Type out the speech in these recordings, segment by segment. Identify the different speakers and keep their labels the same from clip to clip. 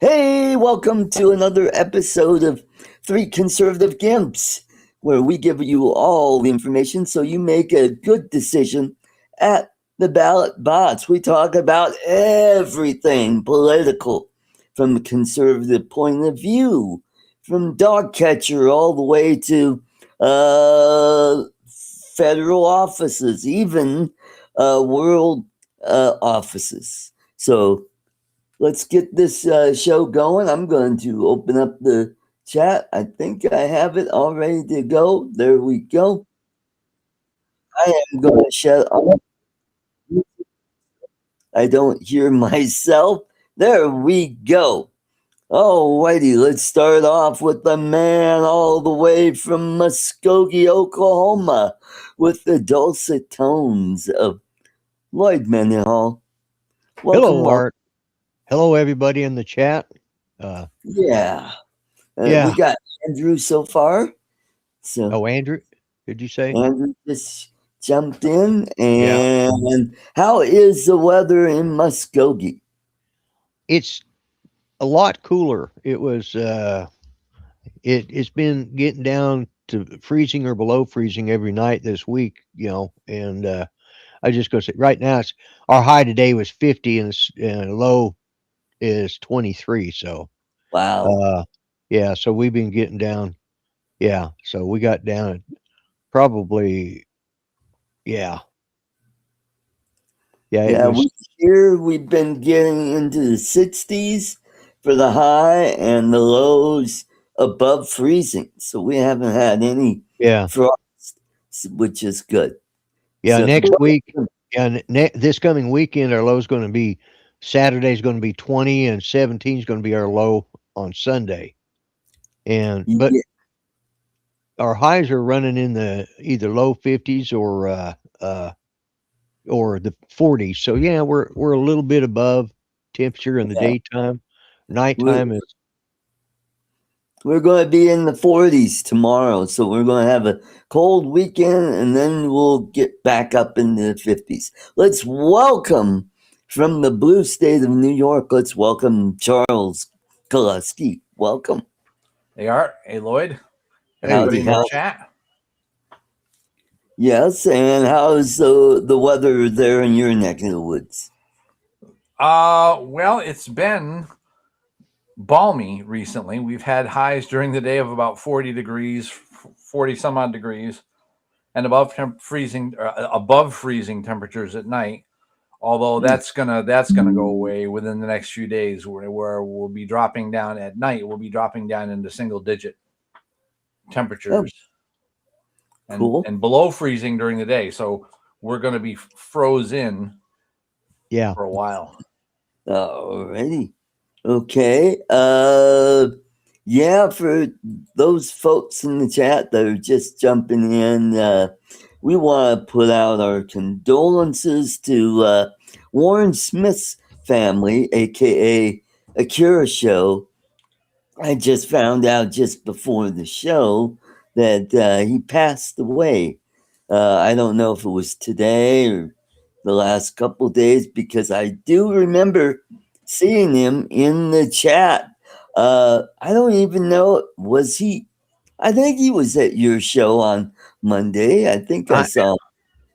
Speaker 1: Hey, welcome to another episode of Three Conservative Gimps, where we give you all the information so you make a good decision at the ballot box. We talk about everything political from a conservative point of view, from dog catcher all the way to federal offices, even world offices. So let's get this show going. I'm going to open up the chat. I think I have it all ready to go. There we go. I am going to shut off. I don't hear myself. There we go. Alrighty, let's start off with the man all the way from Muskogee, Oklahoma, with the dulcet tones of Lloyd Mendenhall.
Speaker 2: Hello, Art. Hello, everybody in the chat.
Speaker 1: Yeah.
Speaker 2: Yeah.
Speaker 1: We got Andrew so far. So
Speaker 2: Oh, Andrew, did you say?
Speaker 1: Andrew just jumped in. And how is the weather in Muskogee?
Speaker 2: It's a lot cooler. It was. It's been getting down to freezing or below freezing every night this week. And I just go say right now, our high today was 50 and low is 23. So
Speaker 1: Wow.
Speaker 2: Yeah. So we've been getting down. Yeah. So we got down at probably. Yeah.
Speaker 1: Yeah, we've been getting into the 60s for the high and the lows above freezing. So we haven't had any frost, which is good.
Speaker 2: Yeah,
Speaker 1: so,
Speaker 2: next week, this coming weekend, our low is going to be Saturday's going to be 20 and 17 is going to be our low on Sunday. But our highs are running in the either low 50s or the 40s. So yeah, we're a little bit above temperature in the daytime. Nighttime is.
Speaker 1: We're going to be in the 40s tomorrow, so we're going to have a cold weekend, and then we'll get back up into the 50s. Let's welcome from the blue state of New York. Let's welcome Charles Gillespie. Welcome.
Speaker 3: Hey Art. Hey Lloyd. Everybody in the chat.
Speaker 1: Yes, and how's the weather there in your neck of the woods?
Speaker 3: Well, it's been balmy recently. We've had highs during the day of about 40 degrees, 40 some odd degrees, and above freezing temperatures at night. Although that's gonna go away within the next few days, where we'll be dropping down at night. We'll be dropping down into single digit temperatures, and below freezing during the day. So we're going to be frozen, for a while.
Speaker 1: Alrighty. Okay. Yeah, for those folks in the chat that are just jumping in, we want to put out our condolences to Warren Smith's family, aka Akira Show. I just found out just before the show that he passed away. I don't know if it was today or the last couple of days, because I do remember seeing him in the chat. I don't even know, was he? I think he was at your show on Monday. I think I saw him.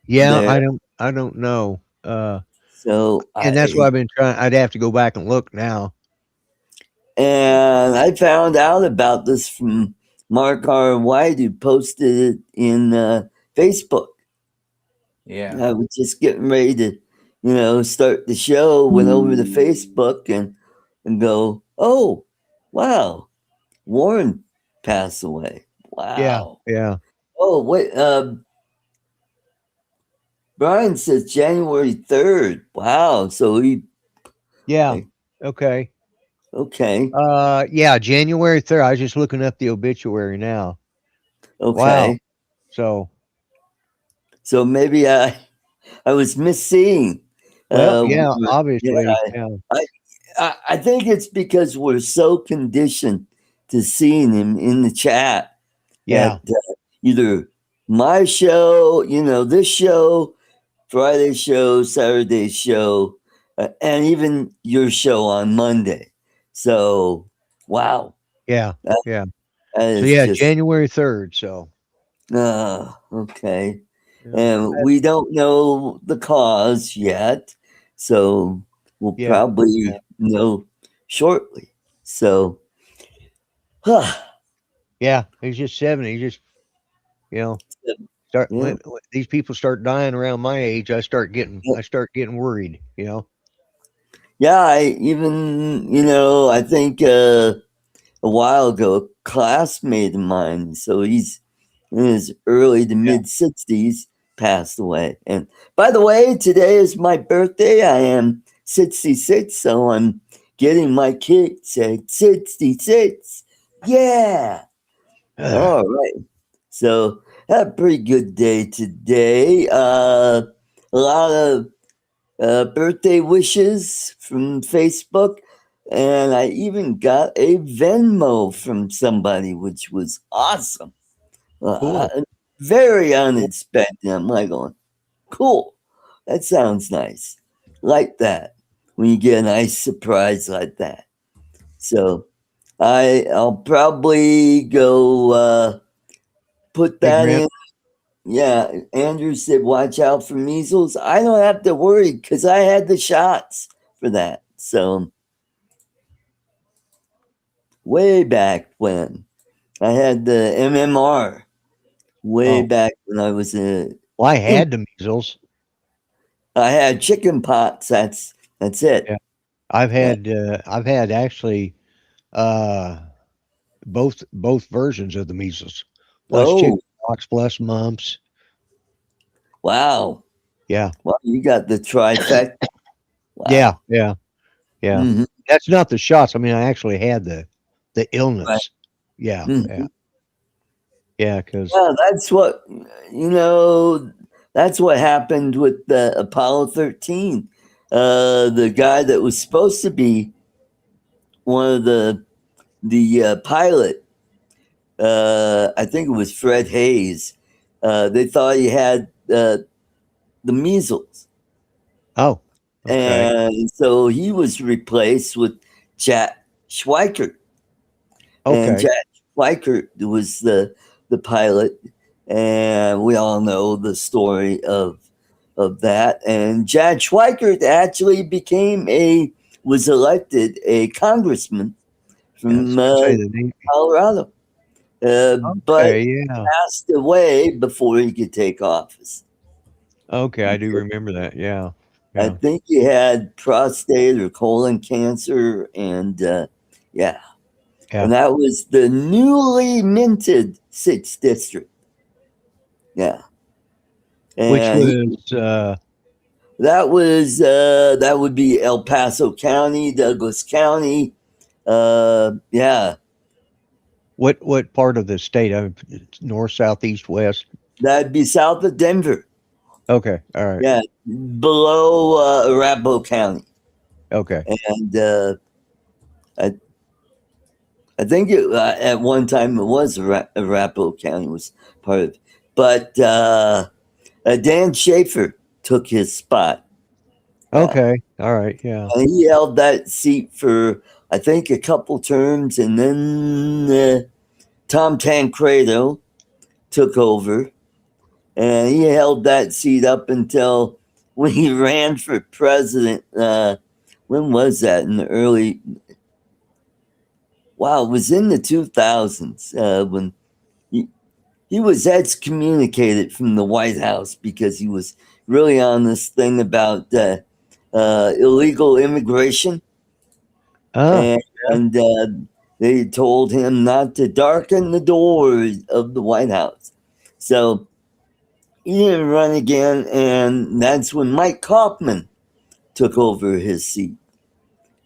Speaker 2: Yeah, there. I don't know. And that's why I've been trying. I'd have to go back and look now.
Speaker 1: And I found out about this from Mark R. White, who posted it in Facebook.
Speaker 3: Yeah.
Speaker 1: I was just getting ready to, start the show, went over to Facebook and go, oh, wow, Warren passed away. Wow.
Speaker 2: Yeah.
Speaker 1: Oh, wait, Brian says January 3rd. Wow. So he.
Speaker 2: Yeah. Okay.
Speaker 1: Okay.
Speaker 2: Yeah, January 3rd. I was just looking up the obituary now.
Speaker 1: Okay.
Speaker 2: Wow.
Speaker 1: So maybe I was misseeing.
Speaker 2: Well, yeah, obviously.
Speaker 1: I think it's because we're so conditioned to seeing him in the chat.
Speaker 2: Yeah.
Speaker 1: At, either my show, this show, Friday show, Saturday show, and even your show on Monday. So, wow,
Speaker 2: Yeah.
Speaker 1: that,
Speaker 2: Yeah.
Speaker 1: that
Speaker 2: So
Speaker 1: is
Speaker 2: yeah,
Speaker 1: just
Speaker 2: January 3rd. So
Speaker 1: okay.
Speaker 2: yeah.
Speaker 1: And we don't know the cause yet, so we'll
Speaker 2: Yeah.
Speaker 1: probably
Speaker 2: Yeah.
Speaker 1: know shortly. So, yeah,
Speaker 2: Yeah. He's just 70. He just, you know, start when these people start dying around my age, I start getting worried, you know.
Speaker 1: yeah. I even, I think a while ago, a classmate of mine, so he's in his early to
Speaker 2: Yeah.
Speaker 1: mid 60s, passed away. And by the way, today is my birthday. I am 66, so I'm getting my kicks at 66. Yeah. All right. So, had a pretty good day today. A lot of birthday wishes from Facebook. And I even got a Venmo from somebody, which was awesome.
Speaker 2: Cool.
Speaker 1: Very unexpected. I'm like going, cool. That sounds nice. Like that. When you get a nice surprise like that. So I'll probably go put
Speaker 2: Hey
Speaker 1: that
Speaker 2: Grant.
Speaker 1: in. Yeah, Andrew said, watch out for measles. I don't have to worry because I had the shots for that. So way back when I had the MMR, way
Speaker 2: Oh,
Speaker 1: back when I was
Speaker 2: well, I had the measles.
Speaker 1: I had chicken pox. That's it.
Speaker 2: Yeah.
Speaker 1: Yeah.
Speaker 2: I've had actually uh both versions of the measles. Plus
Speaker 1: Oh,
Speaker 2: chickenpox, plus mumps.
Speaker 1: wow.
Speaker 2: Yeah.
Speaker 1: Well, you got the trifecta.
Speaker 2: Yeah.
Speaker 1: Wow.
Speaker 2: Yeah. Yeah.
Speaker 1: Hmm.
Speaker 2: That's not the shots. I mean, I actually had the
Speaker 1: Right.
Speaker 2: illness. Yeah.
Speaker 1: Hmm.
Speaker 2: Yeah. Yeah, cuz
Speaker 1: Yeah, that's what happened with the Apollo 13. The guy that was supposed to be one of the pilot, I think it was Fred Hayes. They thought he had the measles,
Speaker 2: oh, okay.
Speaker 1: and so he was replaced with Jack Schweikert. And
Speaker 2: Okay.
Speaker 1: Jack Schweikert was the pilot, and we all know the story of that. And Jack Schweikert actually was elected a congressman
Speaker 2: Yeah, I was
Speaker 1: from
Speaker 2: gonna say the name.
Speaker 1: Colorado, but
Speaker 2: Okay, yeah.
Speaker 1: passed away before he could take office.
Speaker 2: Okay, I do remember that. Yeah.
Speaker 1: I
Speaker 2: Yeah.
Speaker 1: think he had prostate or colon cancer, and yeah,
Speaker 2: Yeah.
Speaker 1: and that was the newly minted sixth district. Yeah,
Speaker 2: Which
Speaker 1: and
Speaker 2: was
Speaker 1: that would be El Paso County, Douglas County. Yeah,
Speaker 2: what part of the state? North, south, east, west.
Speaker 1: that'd be south of Denver.
Speaker 2: Okay. All right.
Speaker 1: Yeah, below Arapahoe County,
Speaker 2: Okay.
Speaker 1: and I I think at one time it was Arapahoe County was part of it, but Dan Schaefer took his spot. Yeah.
Speaker 2: Okay. All right. Yeah.
Speaker 1: And he held that seat for, I think, a couple terms, and then Tom Tancredo took over, and he held that seat up until when he ran for president. When was that? In the early, wow, it was in the 2000s when he, he was excommunicated from the White House because he was really on this thing about illegal immigration.
Speaker 2: Ah. Yeah.
Speaker 1: And they told him not to darken the doors of the White House. So he didn't run again, and that's when Mike Kaufman took over his seat.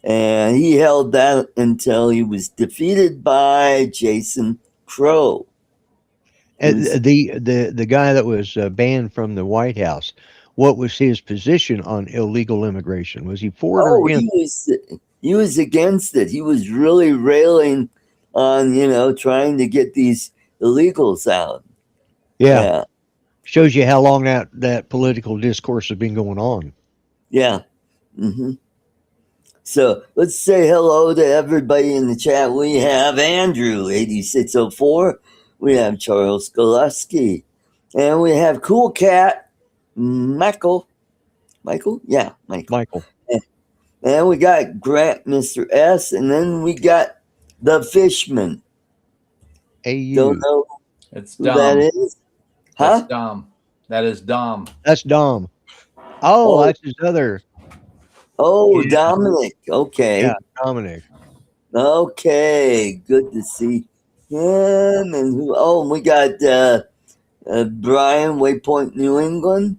Speaker 1: And he held that until he was defeated by Jason Crow, who's
Speaker 2: The guy that was banned from the White House. What was his position on illegal immigration? Was he for it or
Speaker 1: oh,
Speaker 2: against?
Speaker 1: he was against it. He was really railing on, trying to get these illegals out.
Speaker 2: Yeah.
Speaker 1: Yeah.
Speaker 2: Shows you how long that political discourse has been going on.
Speaker 1: Yeah. Hmm. So let's say hello to everybody in the chat. We have Andrew, 8604. We have Charles Gillespie. And we have Cool Cat, Michael. Michael? Yeah, Michael.
Speaker 2: Michael.
Speaker 1: And we got Grant, Mr. S. And then we got the Fishman. Don't
Speaker 2: AU.
Speaker 1: know
Speaker 3: It's
Speaker 1: who that
Speaker 3: Dom.
Speaker 1: is.
Speaker 3: That's
Speaker 1: Huh?
Speaker 3: Dom. That is Dom.
Speaker 2: That's Dom. Oh,
Speaker 1: Oh,
Speaker 2: that's his other.
Speaker 1: oh,
Speaker 2: Yeah,
Speaker 1: Dominic.
Speaker 2: yeah,
Speaker 1: Okay.
Speaker 2: Dominic.
Speaker 1: Okay. Good to see him. And who? Oh, we got Brian, Waypoint, New England.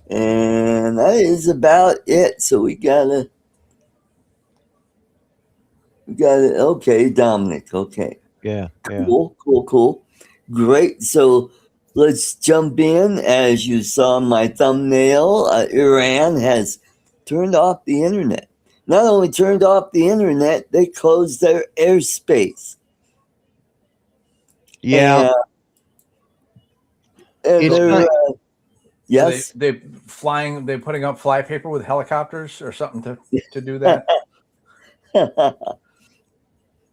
Speaker 1: And that is about it. So we got it. Okay, Dominic. Okay.
Speaker 2: Yeah, yeah.
Speaker 1: Cool. Great. So let's jump in. As you saw in my thumbnail, Iran has turned off the internet. Not only turned off the internet, they closed their airspace.
Speaker 2: Yeah,
Speaker 1: And
Speaker 2: it's
Speaker 1: they're,
Speaker 2: kind
Speaker 1: yes.
Speaker 3: They flying. They putting up flypaper with helicopters or something to do that.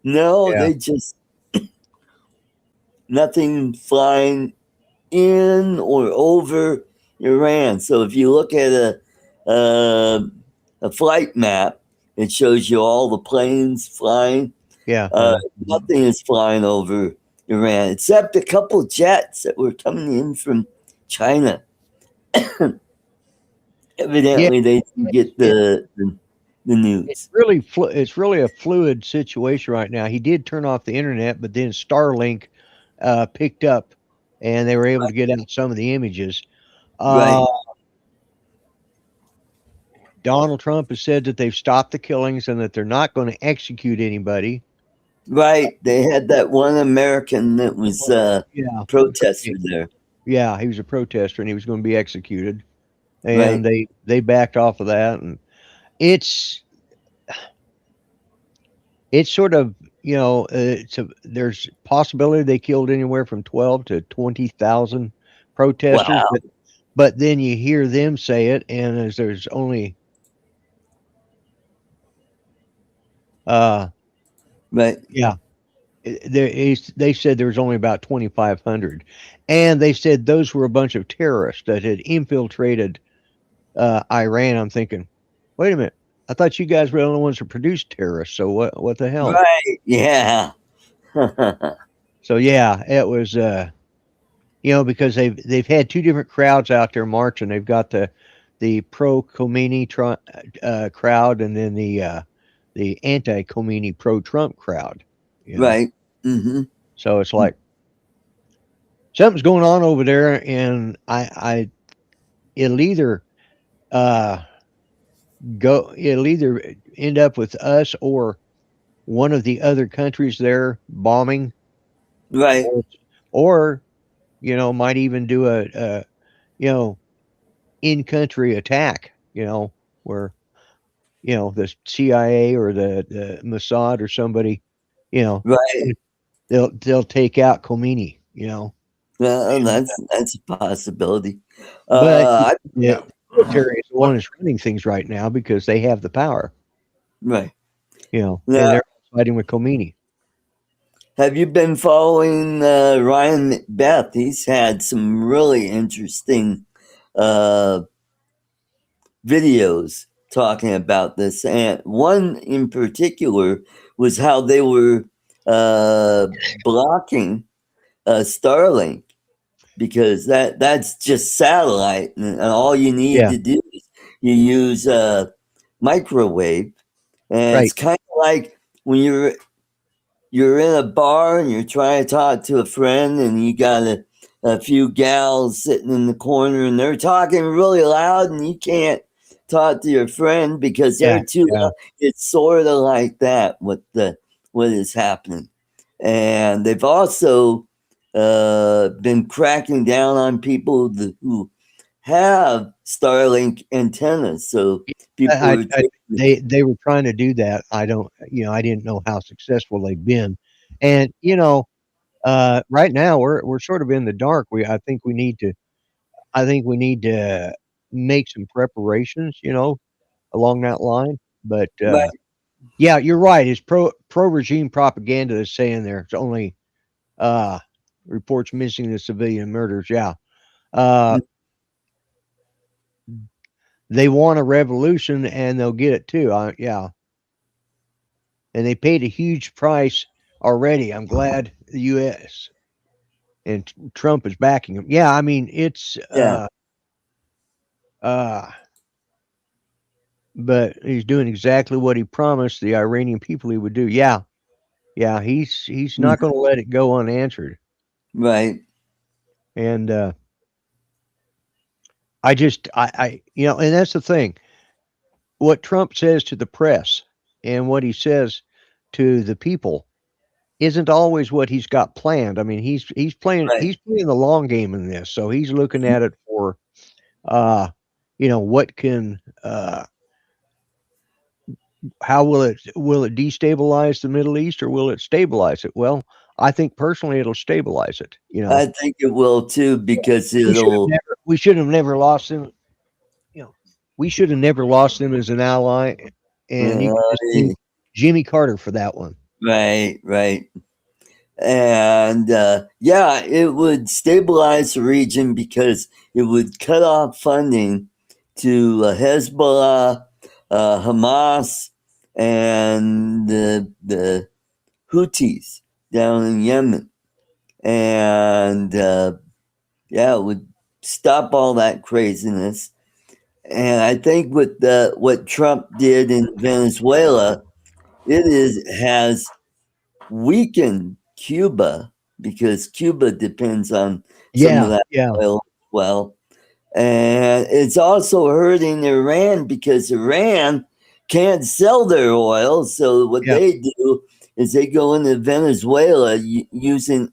Speaker 1: No,
Speaker 2: yeah,
Speaker 1: they just nothing flying in or over Iran. So if you look at a flight map, it shows you all the planes flying.
Speaker 2: yeah, yeah.
Speaker 1: Nothing is flying over Iran except a couple jets that were coming in from China.
Speaker 2: Yeah,
Speaker 1: Evidently, they didn't get the news.
Speaker 2: it's really a fluid situation right now. He did turn off the internet, but then Starlink picked up, and they were able to get out some of the images.
Speaker 1: Right,
Speaker 2: Donald Trump has said that they've stopped the killings and that they're not going to execute anybody.
Speaker 1: right. They had that one American that was
Speaker 2: Yeah,
Speaker 1: protester there.
Speaker 2: yeah, he was a protester and he was going to be executed, and
Speaker 1: Right,
Speaker 2: they backed off of that, and it's sort of, there's possibility they killed anywhere from 12 to 20,000 protesters,
Speaker 1: wow.
Speaker 2: but then you hear them say it, and as there's only uh
Speaker 1: Right,
Speaker 2: yeah, they said there was only about 2,500, and they said those were a bunch of terrorists that had infiltrated Iran. I'm thinking, wait a minute, I thought you guys were the only ones who produced terrorists, so what the hell?
Speaker 1: right. Yeah.
Speaker 2: So yeah, it was because they've had two different crowds out there marching. They've got the pro Khomeini crowd, and then the anti Khomeini pro Trump crowd.
Speaker 1: Right. Mm-hmm.
Speaker 2: So it's like something's going on over there, and it'll either uh it'll either end up with us or one of the other countries there bombing,
Speaker 1: Right.
Speaker 2: or might even do a you know in country attack, where the CIA or the Mossad or somebody, you know
Speaker 1: Right.
Speaker 2: they'll take out Khomeini,
Speaker 1: Well,
Speaker 2: and,
Speaker 1: that's a possibility.
Speaker 2: but
Speaker 1: Uh, I,
Speaker 2: the
Speaker 3: Yeah.
Speaker 2: military is the one
Speaker 3: What?
Speaker 2: who's running things right now because they have the power,
Speaker 1: right.
Speaker 2: and
Speaker 1: Now,
Speaker 2: they're fighting with Khomeini.
Speaker 1: have you been following Ryan Macbeth? He's had some really interesting uh, videos talking about this, and one in particular was how they were uh, blocking Starlink because that's just satellite, and all you need
Speaker 2: Yeah,
Speaker 1: to do is you use a microwave, and
Speaker 2: right.
Speaker 1: it's kind of like when you're in a bar and you're trying to talk to a friend, and you got a few gals sitting in the corner, and they're talking really loud, and you can't talk to your friend because
Speaker 2: Yeah,
Speaker 1: they're too
Speaker 2: yeah.
Speaker 1: loud. It's sort of like that. What is happening, and they've also been cracking down on people who have Starlink antennas. So people are taking
Speaker 2: They were trying to do that. I didn't know how successful they've been, and right now we're sort of in the dark. I think we need to make some preparations, along that line. But
Speaker 1: Right.
Speaker 2: yeah, you're right. It's pro regime propaganda that's saying there. It's only reports missing the civilian murders. Yeah. Uh, they want a revolution and they'll get it too. Yeah. And they paid a huge price already. I'm glad the U.S. and Trump is backing them. Yeah, I mean it's
Speaker 1: Yeah.
Speaker 2: but he's doing exactly what he promised the Iranian people he would do. Yeah, yeah, he's not going to let it go unanswered.
Speaker 1: Right.
Speaker 2: And I and that's the thing. What Trump says to the press and what he says to the people isn't always what he's got planned. I mean, he's playing
Speaker 1: Right.
Speaker 2: he's playing the long game in this, so he's looking at it for what can how will it destabilize the Middle East or will it stabilize it? Well, I think personally it'll stabilize it.
Speaker 1: I think it will too because it'll.
Speaker 2: We should have never lost them. We should have never lost them as an ally, and you can just thank Jimmy Carter for that one.
Speaker 1: Right. Right. And yeah, it would stabilize the region because it would cut off funding to Hezbollah, Hamas, and the Houthis down in Yemen. And yeah, it would stop all that craziness. And I think with what Trump did in Venezuela, has weakened Cuba because Cuba depends on some of that oil as well. And it's also hurting Iran because Iran can't sell their oil. So what they do is they go into Venezuela using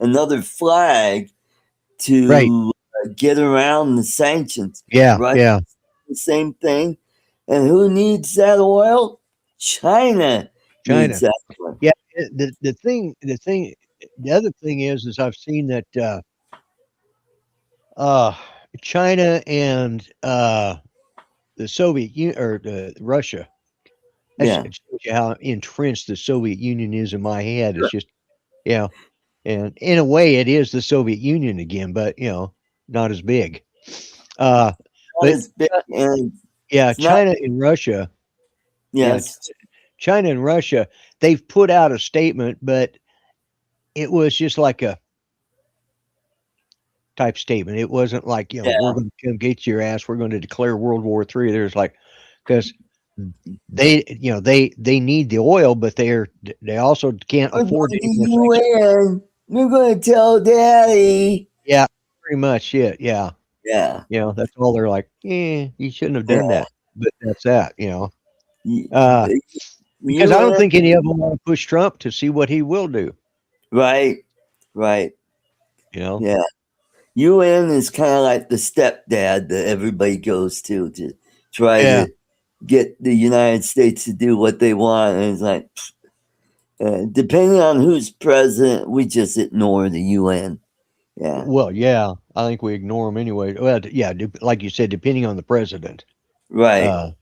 Speaker 1: another flag to get around the sanctions.
Speaker 2: Yeah.
Speaker 1: The same thing. And who needs that oil? China. Needs that oil.
Speaker 2: Yeah. The other thing is I've seen that China and the Soviet Union or Russia. That shows you how entrenched the Soviet Union is in my head. It's just, and in a way, it is the Soviet Union again, but not as big. But
Speaker 1: as big and
Speaker 2: China and Russia.
Speaker 1: Yes,
Speaker 2: China and Russia. They've put out a statement, but it was just like a type statement. It wasn't like we're going to come get your ass. We're going to declare World War III. There's like because they need the oil, but they also can't afford it.
Speaker 1: We're going to tell Daddy.
Speaker 2: Yeah, pretty much it. Yeah.
Speaker 1: Yeah.
Speaker 2: That's all they're like. You shouldn't have done that. But that's that. Because I don't think any of them want to push Trump to see what he will do.
Speaker 1: Right. Right. Yeah. UN is kind of like the stepdad that everybody goes to try to get the United States to do what they want. And it's like, depending on who's president, we just ignore the UN. Yeah.
Speaker 2: Well, yeah, I think we ignore them anyway. Well, yeah, like you said, depending on the president.
Speaker 1: Right.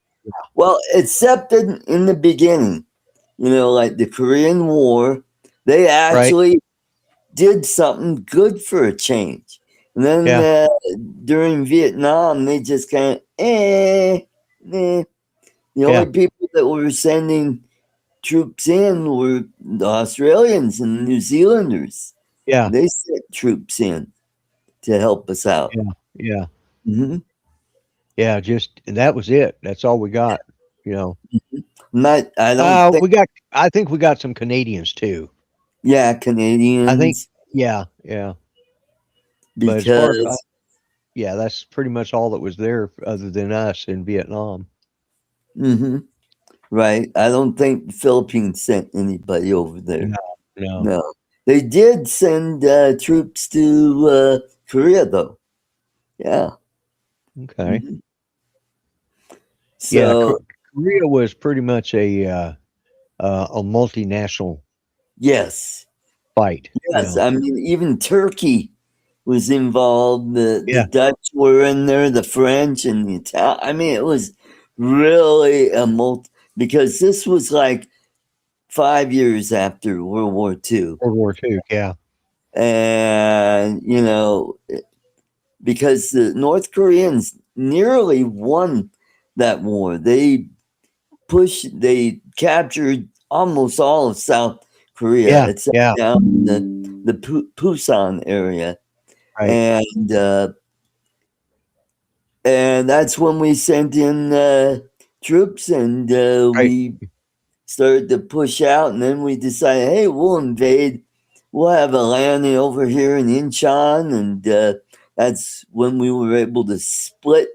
Speaker 1: Well, except in the beginning, like the Korean War, they actually did something good for a change. And then during Vietnam, they just kind of, The only people that were sending troops in were the Australians and the New Zealanders.
Speaker 2: Yeah.
Speaker 1: They sent troops in to help us out.
Speaker 2: Yeah.
Speaker 1: Mm-hmm.
Speaker 2: Yeah, and that was it. That's all we got, I think we got some Canadians too.
Speaker 1: Yeah, Canadians.
Speaker 2: I think, yeah.
Speaker 1: Because
Speaker 2: that's pretty much all that was there other than us in Vietnam.
Speaker 1: Mm-hmm. Right. I don't think the Philippines sent anybody over there. No. They did send troops to Korea, though. Yeah.
Speaker 2: Okay.
Speaker 1: Mm-hmm. So
Speaker 2: Korea was pretty much a multinational.
Speaker 1: Yes.
Speaker 2: Fight.
Speaker 1: Yes. I mean, even Turkey was involved. The Dutch were in there, the French and the Italian. I mean, it was really because this was like 5 years after World War II.
Speaker 2: World War II. Yeah.
Speaker 1: And, because the North Koreans nearly won that war. They captured almost all of South Korea,
Speaker 2: Yeah.
Speaker 1: except
Speaker 2: Yeah.
Speaker 1: down in the Pusan area.
Speaker 2: Right.
Speaker 1: And that's when we sent in troops, and
Speaker 2: Right.
Speaker 1: we started to push out, and then we decided, hey, we'll invade. We'll have a landing over here in Incheon, and that's when we were able to split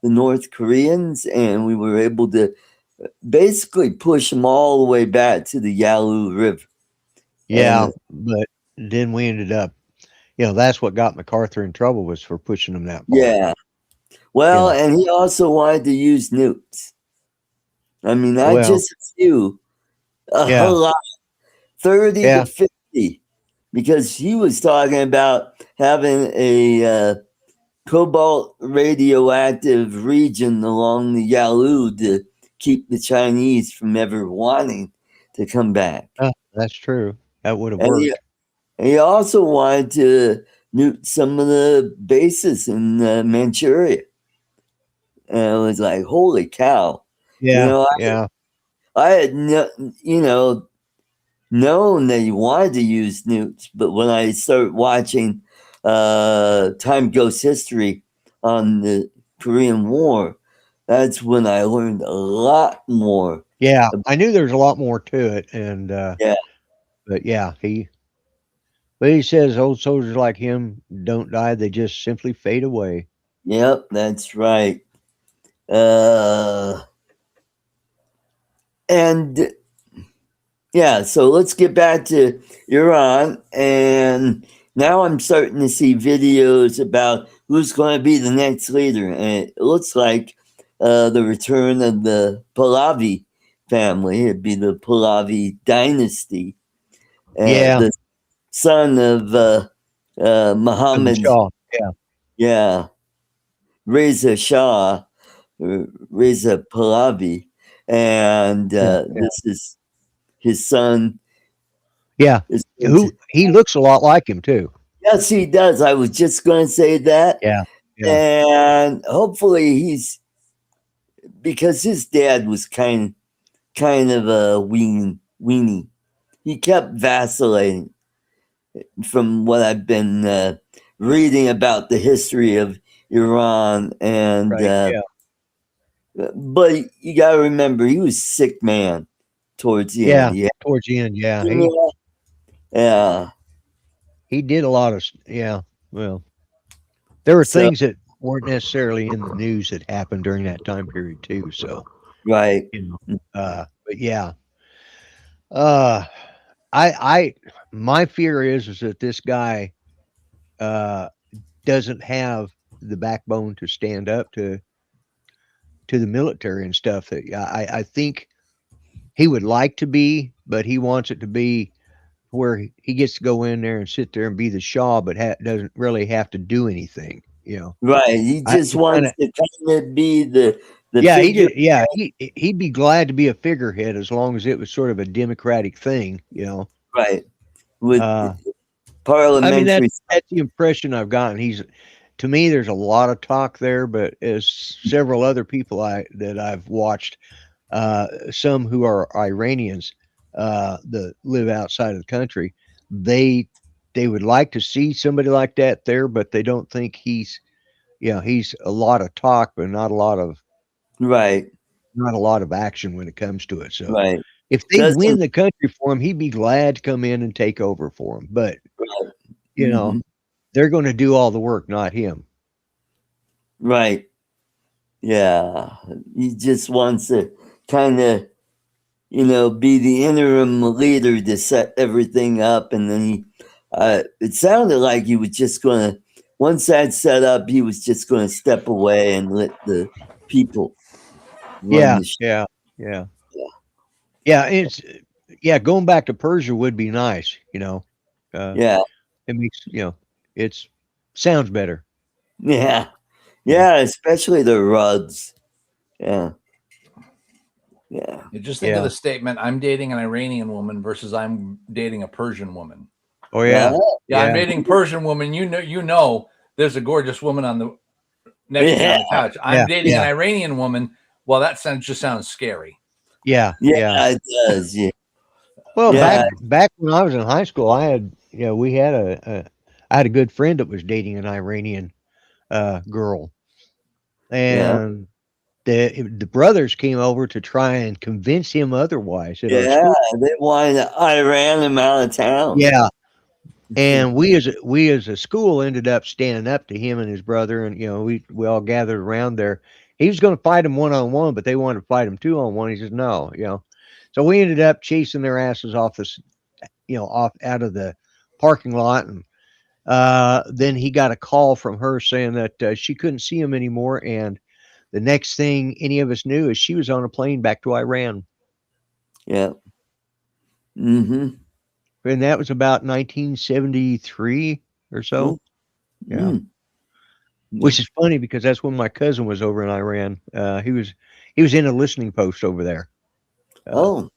Speaker 1: the North Koreans, and we were able to basically push them all the way back to the Yalu River.
Speaker 2: Yeah.
Speaker 1: And
Speaker 2: But then we ended up, that's what got MacArthur in trouble, was for pushing them that far.
Speaker 1: yeah, well,
Speaker 2: Yeah.
Speaker 1: and he also wanted to use nukes. I mean, not
Speaker 2: Well,
Speaker 1: just a few, a
Speaker 2: yeah.
Speaker 1: lot, 30
Speaker 2: Yeah.
Speaker 1: to 50, because he was talking about having a cobalt radioactive region along the Yalu to keep the Chinese from ever wanting to come back.
Speaker 2: That's true. That would have
Speaker 1: And
Speaker 2: worked.
Speaker 1: he also wanted to nuke some of the bases in Manchuria. And it was like, holy cow.
Speaker 2: Yeah. Yeah.
Speaker 1: I had known that he wanted to use nukes, but when I started watching Time Ghost History on the Korean War, that's when I learned a lot more.
Speaker 2: Yeah. I knew there was a lot more to it. And,
Speaker 1: Yeah,
Speaker 2: but yeah, but he says old soldiers like him don't die. They just simply fade away.
Speaker 1: yep, that's right. Uh, and yeah, so let's get back to Iran. And now I'm starting to see videos about who's going to be the next leader. And it looks like the return of the Pahlavi family. It'd be the Pahlavi dynasty.
Speaker 2: Yeah.
Speaker 1: The son of
Speaker 2: And the
Speaker 1: Muhammad,
Speaker 2: Shaw. Yeah.
Speaker 1: yeah, Reza Shah, Reza Pahlavi. And
Speaker 2: Yeah.
Speaker 1: this is his son.
Speaker 2: Yeah.
Speaker 1: Is
Speaker 2: Who he looks a lot like him too.
Speaker 1: Yes, he does. I was just going to say that.
Speaker 2: Yeah. Yeah.
Speaker 1: And hopefully because his dad was kind of a weenie. He kept vacillating from what I've been reading about the history of Iran. And
Speaker 2: Right. Yeah.
Speaker 1: but you got to remember, he was a sick man towards the
Speaker 2: Yeah.
Speaker 1: end. Yeah,
Speaker 2: Towards the end. Yeah.
Speaker 1: yeah.
Speaker 2: He did a lot of, yeah. Well, there were
Speaker 1: So
Speaker 2: things that weren't necessarily in the news that happened during that time period too. So,
Speaker 1: right,
Speaker 2: but yeah, uh, I, my fear is that this guy, uh, doesn't have the backbone to stand up to the military and stuff. That I think he would like to be, but he wants it to be where he gets to go in there and sit there and be the Shaw, but doesn't really have to do anything.
Speaker 1: right. He just
Speaker 2: He kind
Speaker 1: wants
Speaker 2: of,
Speaker 1: to kind of be the
Speaker 2: yeah,
Speaker 1: figure.
Speaker 2: he'd be glad to be a figurehead as long as it was sort of a democratic thing.
Speaker 1: Right. With
Speaker 2: I mean,
Speaker 1: parliamentary.
Speaker 2: that's the impression I've gotten. To me, there's a lot of talk there, but as several other people that I've watched, some who are Iranians that live outside of the country, they would like to see somebody like that there, but they don't think he's a lot of talk, but not a lot of
Speaker 1: Right.
Speaker 2: action when it comes to it. So
Speaker 1: Right.
Speaker 2: if they win
Speaker 1: Doesn't.
Speaker 2: the country for him, he'd be glad to come in and take over for him. But you know,
Speaker 1: Mhm.
Speaker 2: they're going to do all the work, not him.
Speaker 1: Right. Yeah. He just wants to kind of, be the interim leader to set everything up. And then it sounded like he was just going to, once that's set up, he was just going to step away and let the people run
Speaker 2: Yeah,
Speaker 1: the show.
Speaker 2: yeah. Going back to Persia would be nice.
Speaker 1: Yeah.
Speaker 2: It makes it's sounds better.
Speaker 1: Yeah. Yeah. Especially the Ruds. Yeah. Yeah.
Speaker 3: Just think of
Speaker 2: Yeah.
Speaker 3: the statement, I'm dating an Iranian woman versus I'm dating a Persian woman.
Speaker 2: Oh yeah.
Speaker 3: Yeah, I'm
Speaker 2: Yeah.
Speaker 3: dating a Persian woman. You know there's a gorgeous woman on the next to me on the couch. I'm
Speaker 2: Yeah.
Speaker 3: dating an
Speaker 2: Yeah.
Speaker 3: Iranian woman. Well, that just sounds scary.
Speaker 2: Yeah.
Speaker 1: Yeah, it does. Yeah.
Speaker 2: Well,
Speaker 1: Yeah.
Speaker 2: back when I was in high school, I had we had I had a good friend that was dating an Iranian girl,
Speaker 1: Yeah.
Speaker 2: and the brothers came over to try and convince him otherwise at our
Speaker 1: Yeah.
Speaker 2: school.
Speaker 1: They wanted Iran him out of town.
Speaker 2: Yeah, and we as a school ended up standing up to him and his brother, and we all gathered around there. He was going to fight him 1-on-1, but they wanted to fight him 2-on-1. He says no, So we ended up chasing their asses off off out of the parking lot, and then he got a call from her saying that she couldn't see him anymore, and the next thing any of us knew is she was on a plane back to Iran.
Speaker 1: Yeah. Mm-hmm.
Speaker 2: And that was about 1973 or so. Yeah.
Speaker 1: Mm.
Speaker 2: Which is funny because that's when my cousin was over in Iran. He was in a listening post over there.
Speaker 1: Oh.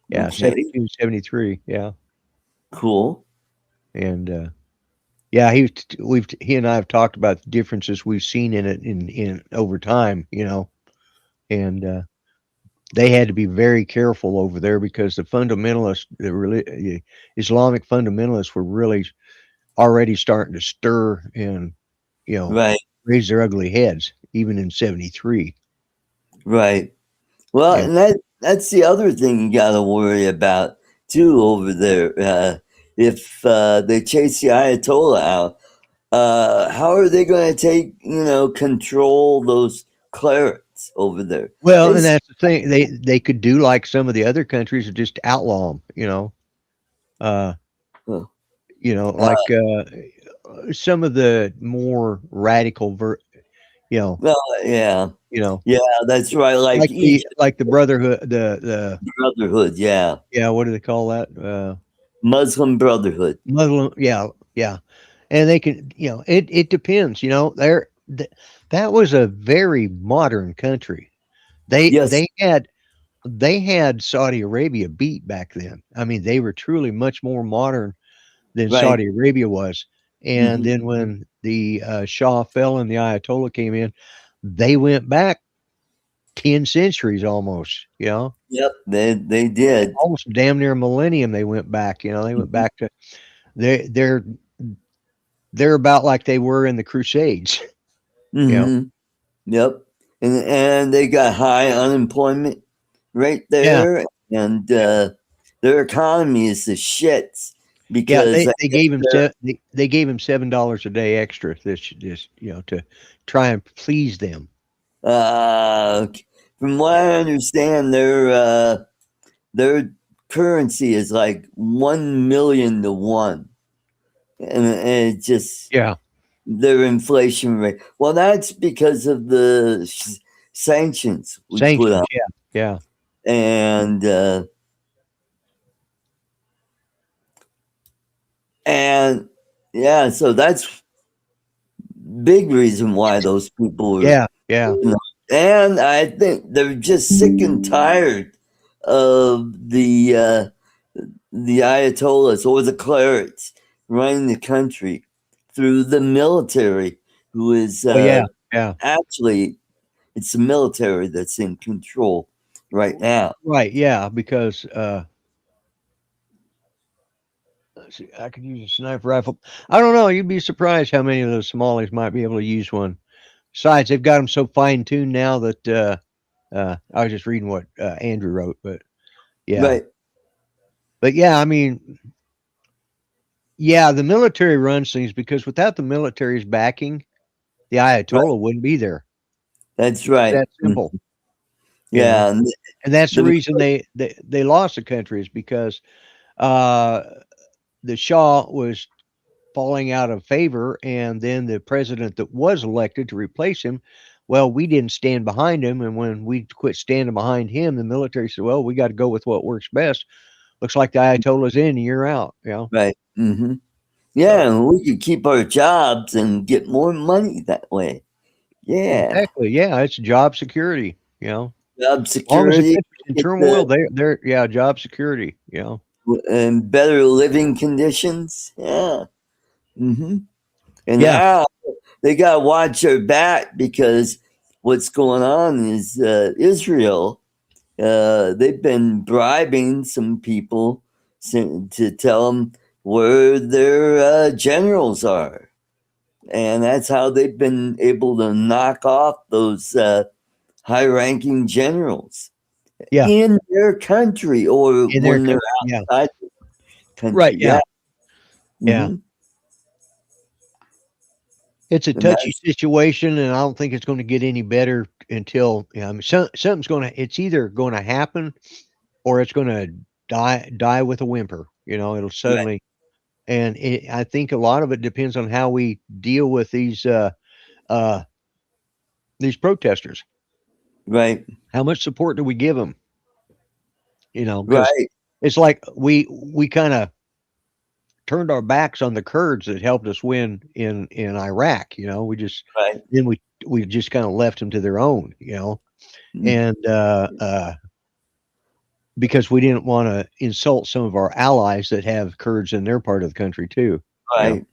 Speaker 2: Yeah,
Speaker 1: Okay.
Speaker 2: 72, 73. Yeah.
Speaker 1: Cool.
Speaker 2: And yeah, he and I have talked about the differences we've seen in it in over time, and they had to be very careful over there because the fundamentalists, the Islamic fundamentalists, were really already starting to stir and
Speaker 1: Right.
Speaker 2: raise their ugly heads, even in 73.
Speaker 1: Right. Well,
Speaker 2: Yeah.
Speaker 1: and that's the other thing you got to worry about too over there. If they chase the Ayatollah out, how are they going to take control those clerics over there?
Speaker 2: Well,
Speaker 1: They
Speaker 2: and that's the thing. They could do like some of the other countries and just outlaw them. Uh,
Speaker 1: Huh.
Speaker 2: like some of the more radical,
Speaker 1: well, yeah,
Speaker 2: you
Speaker 1: that's right. Like Egypt
Speaker 2: like the Brotherhood, the
Speaker 1: Brotherhood, yeah,
Speaker 2: what do they call that?
Speaker 1: Muslim Brotherhood.
Speaker 2: Muslim, yeah, and they can, it depends. That was a very modern country. They
Speaker 1: Yes,
Speaker 2: they had Saudi Arabia beat back then. I mean, they were truly much more modern than
Speaker 1: right.
Speaker 2: Saudi Arabia was. And
Speaker 1: Mhm.
Speaker 2: then when the Shah fell and the Ayatollah came in, they went back 10 centuries almost,
Speaker 1: Yep, they did.
Speaker 2: almost damn near a millennium. They went back, they went back to they they're about like they were in the Crusades.
Speaker 1: Hmm. Yep, and they got high unemployment right
Speaker 2: Yeah.
Speaker 1: there, and their economy is the shits
Speaker 2: Yeah,
Speaker 1: because
Speaker 2: they gave him they gave him $7 a day extra this to try and please them.
Speaker 1: from what I understand, their currency is like 1 million to 1, and it just
Speaker 2: Yeah.
Speaker 1: their inflation rate. Well, that's because of the sanctions we put
Speaker 2: Sanctions.
Speaker 1: on,
Speaker 2: Yeah.
Speaker 1: and yeah, so that's big reason why those people are.
Speaker 2: Yeah.
Speaker 1: And I think they're just sick and tired of the ayatollahs or the clerics running the country through the military, who is
Speaker 2: Oh yeah. Yeah.
Speaker 1: actually it's the military that's in control right now.
Speaker 2: Right. Yeah. Because let's see, I could use a sniper rifle. I don't know. You'd be surprised how many of those Somalis might be able to use one. Besides, they've got them so fine tuned now that I was just reading what Andrew wrote, but yeah.
Speaker 1: Right.
Speaker 2: But yeah, I mean, yeah, the military runs things because without the military's backing, the Ayatollah wouldn't be there.
Speaker 1: That's right.
Speaker 2: That simple.
Speaker 1: Yeah.
Speaker 2: And that's the reason they lost the country is because the Shah was falling out of favor, and then the president that was elected to replace him, well, we didn't stand behind him, and when we quit standing behind him, the military said, well, we got to go with what works best. Looks like the Ayatollah's in, and you're out.
Speaker 1: Right. Mm-hmm. Yeah, and we could keep our jobs and get more money that way. Yeah.
Speaker 2: Exactly. Yeah, it's job security.
Speaker 1: Job
Speaker 2: As long as the
Speaker 1: security.
Speaker 2: country's in
Speaker 1: get
Speaker 2: turmoil. They're yeah, job security. You know.
Speaker 1: and better living conditions. Yeah. hmm And
Speaker 2: Yeah.
Speaker 1: now they got to watch their back because what's going on is Israel. They've been bribing some people to tell them where their generals are. And that's how they've been able to knock off those high ranking generals
Speaker 2: Yeah.
Speaker 1: in their country or
Speaker 2: In their
Speaker 1: when they're
Speaker 2: yeah.
Speaker 1: outside the
Speaker 2: Right.
Speaker 1: country.
Speaker 2: Yeah.
Speaker 1: Yeah.
Speaker 2: Yeah.
Speaker 1: hmm
Speaker 2: It's a
Speaker 1: And
Speaker 2: touchy
Speaker 1: that's
Speaker 2: situation, and I don't think it's going to get any better until I mean, something's going to. It's either going to happen or it's going to die with a whimper. You know, it'll
Speaker 1: right.
Speaker 2: suddenly. And I think a lot of it depends on how we deal with uh, these protesters.
Speaker 1: Right.
Speaker 2: How much support do we give them? You know, because
Speaker 1: Right.
Speaker 2: it's like we kind of turned our backs on the Kurds that helped us win in Iraq. You know, we just
Speaker 1: Right.
Speaker 2: then we just kind of left them to their own. You know,
Speaker 1: Mm,
Speaker 2: and because we didn't want to insult some of our allies that have Kurds in their part of the country too. You know,
Speaker 1: right.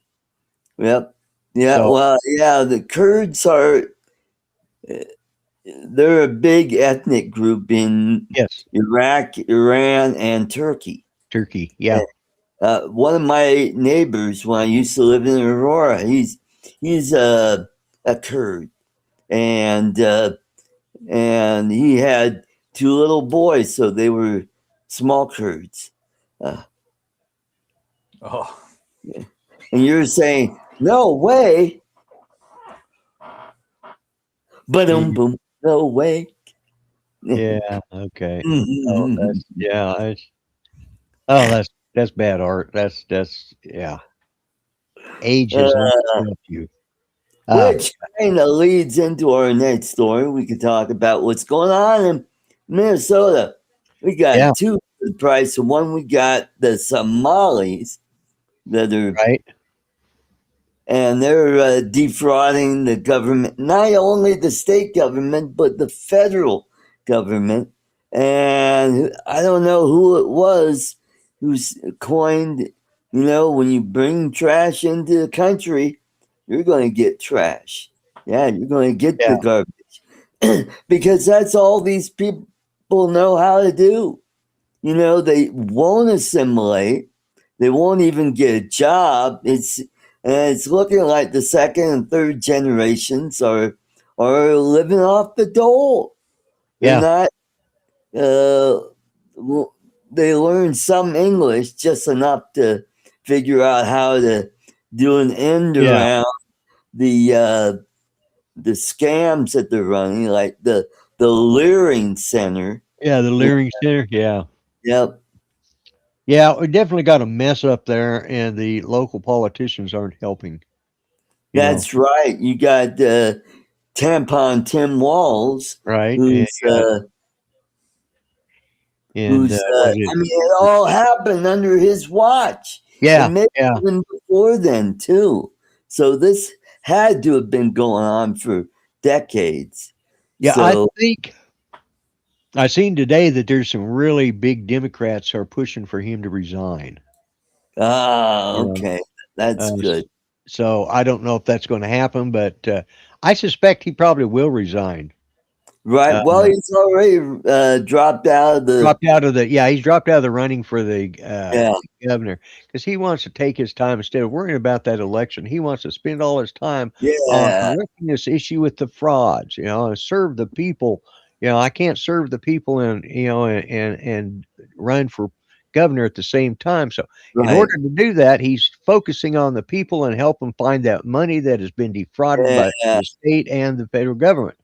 Speaker 1: Yep. Yeah.
Speaker 2: so
Speaker 1: Well, yeah, the Kurds are, they're a big ethnic group in
Speaker 2: yes,
Speaker 1: Iraq, Iran, and Turkey.
Speaker 2: Turkey, yeah,
Speaker 1: One of my neighbors, when I used to live in Aurora, he's a Kurd, and and he had two little boys, so they were small Kurds. Uh,
Speaker 3: Oh,
Speaker 1: and you're saying, no way, but
Speaker 2: mhm,
Speaker 1: boom, no way.
Speaker 2: yeah, okay. Oh,
Speaker 1: Mhm.
Speaker 2: that's yeah, oh, that's bad art. That's yeah. Age
Speaker 1: Uh,
Speaker 2: has not helped you. Um,
Speaker 1: which kind of leads into our next story. We could talk about what's going on in Minnesota. We
Speaker 2: yeah,
Speaker 1: got two for the price of one. We got the Somalis that are,
Speaker 2: right.
Speaker 1: and they're defrauding the government, not only the state government, but the federal government. And I don't know who it was who's coined, when you bring trash into the country, you're going to get trash. Yeah, you're going to get the
Speaker 2: Yeah,
Speaker 1: garbage because that's all these people know how to do. They won't assimilate. They won't even get a job. It's looking like the second and third generations are living off the dole. They're
Speaker 2: yeah,
Speaker 1: not. Uh, they learn some English, just enough to figure out how to do an end
Speaker 2: yeah,
Speaker 1: around the scams that they're running, like the Leering Center.
Speaker 2: yeah. The
Speaker 1: Yeah,
Speaker 2: Leering Center. Yeah,
Speaker 1: yep,
Speaker 2: yeah. We definitely got a mess up there, and the local politicians aren't helping. You know,
Speaker 1: that's right. You got Tampon Tim Walls,
Speaker 2: right? And
Speaker 1: who's
Speaker 2: you got and what is
Speaker 1: I
Speaker 2: it?
Speaker 1: mean, it all happened under his watch,
Speaker 2: Yeah,
Speaker 1: and maybe
Speaker 2: yeah,
Speaker 1: even before then too. So this had to have been going on for decades.
Speaker 2: yeah. I
Speaker 1: So,
Speaker 2: think I seen today that there's some really big Democrats are pushing for him to resign. You know,
Speaker 1: okay, that's good.
Speaker 2: so I don't know if that's going to happen, but I suspect he probably will resign.
Speaker 1: Right.
Speaker 2: Uh,
Speaker 1: Well, he's already dropped out of the.
Speaker 2: dropped out of the yeah, he's dropped out of the running for the
Speaker 1: Yeah,
Speaker 2: governor because he wants to take his time instead of worrying about that election. He wants to spend all his time on
Speaker 1: yeah,
Speaker 2: correcting this issue with the frauds, and serve the people. I can't serve the people and run for governor at the same time. So, in
Speaker 1: right.
Speaker 2: order to do that, he's focusing on the people and helping find that money that has been defrauded by
Speaker 1: Yeah.
Speaker 2: the state and the federal government.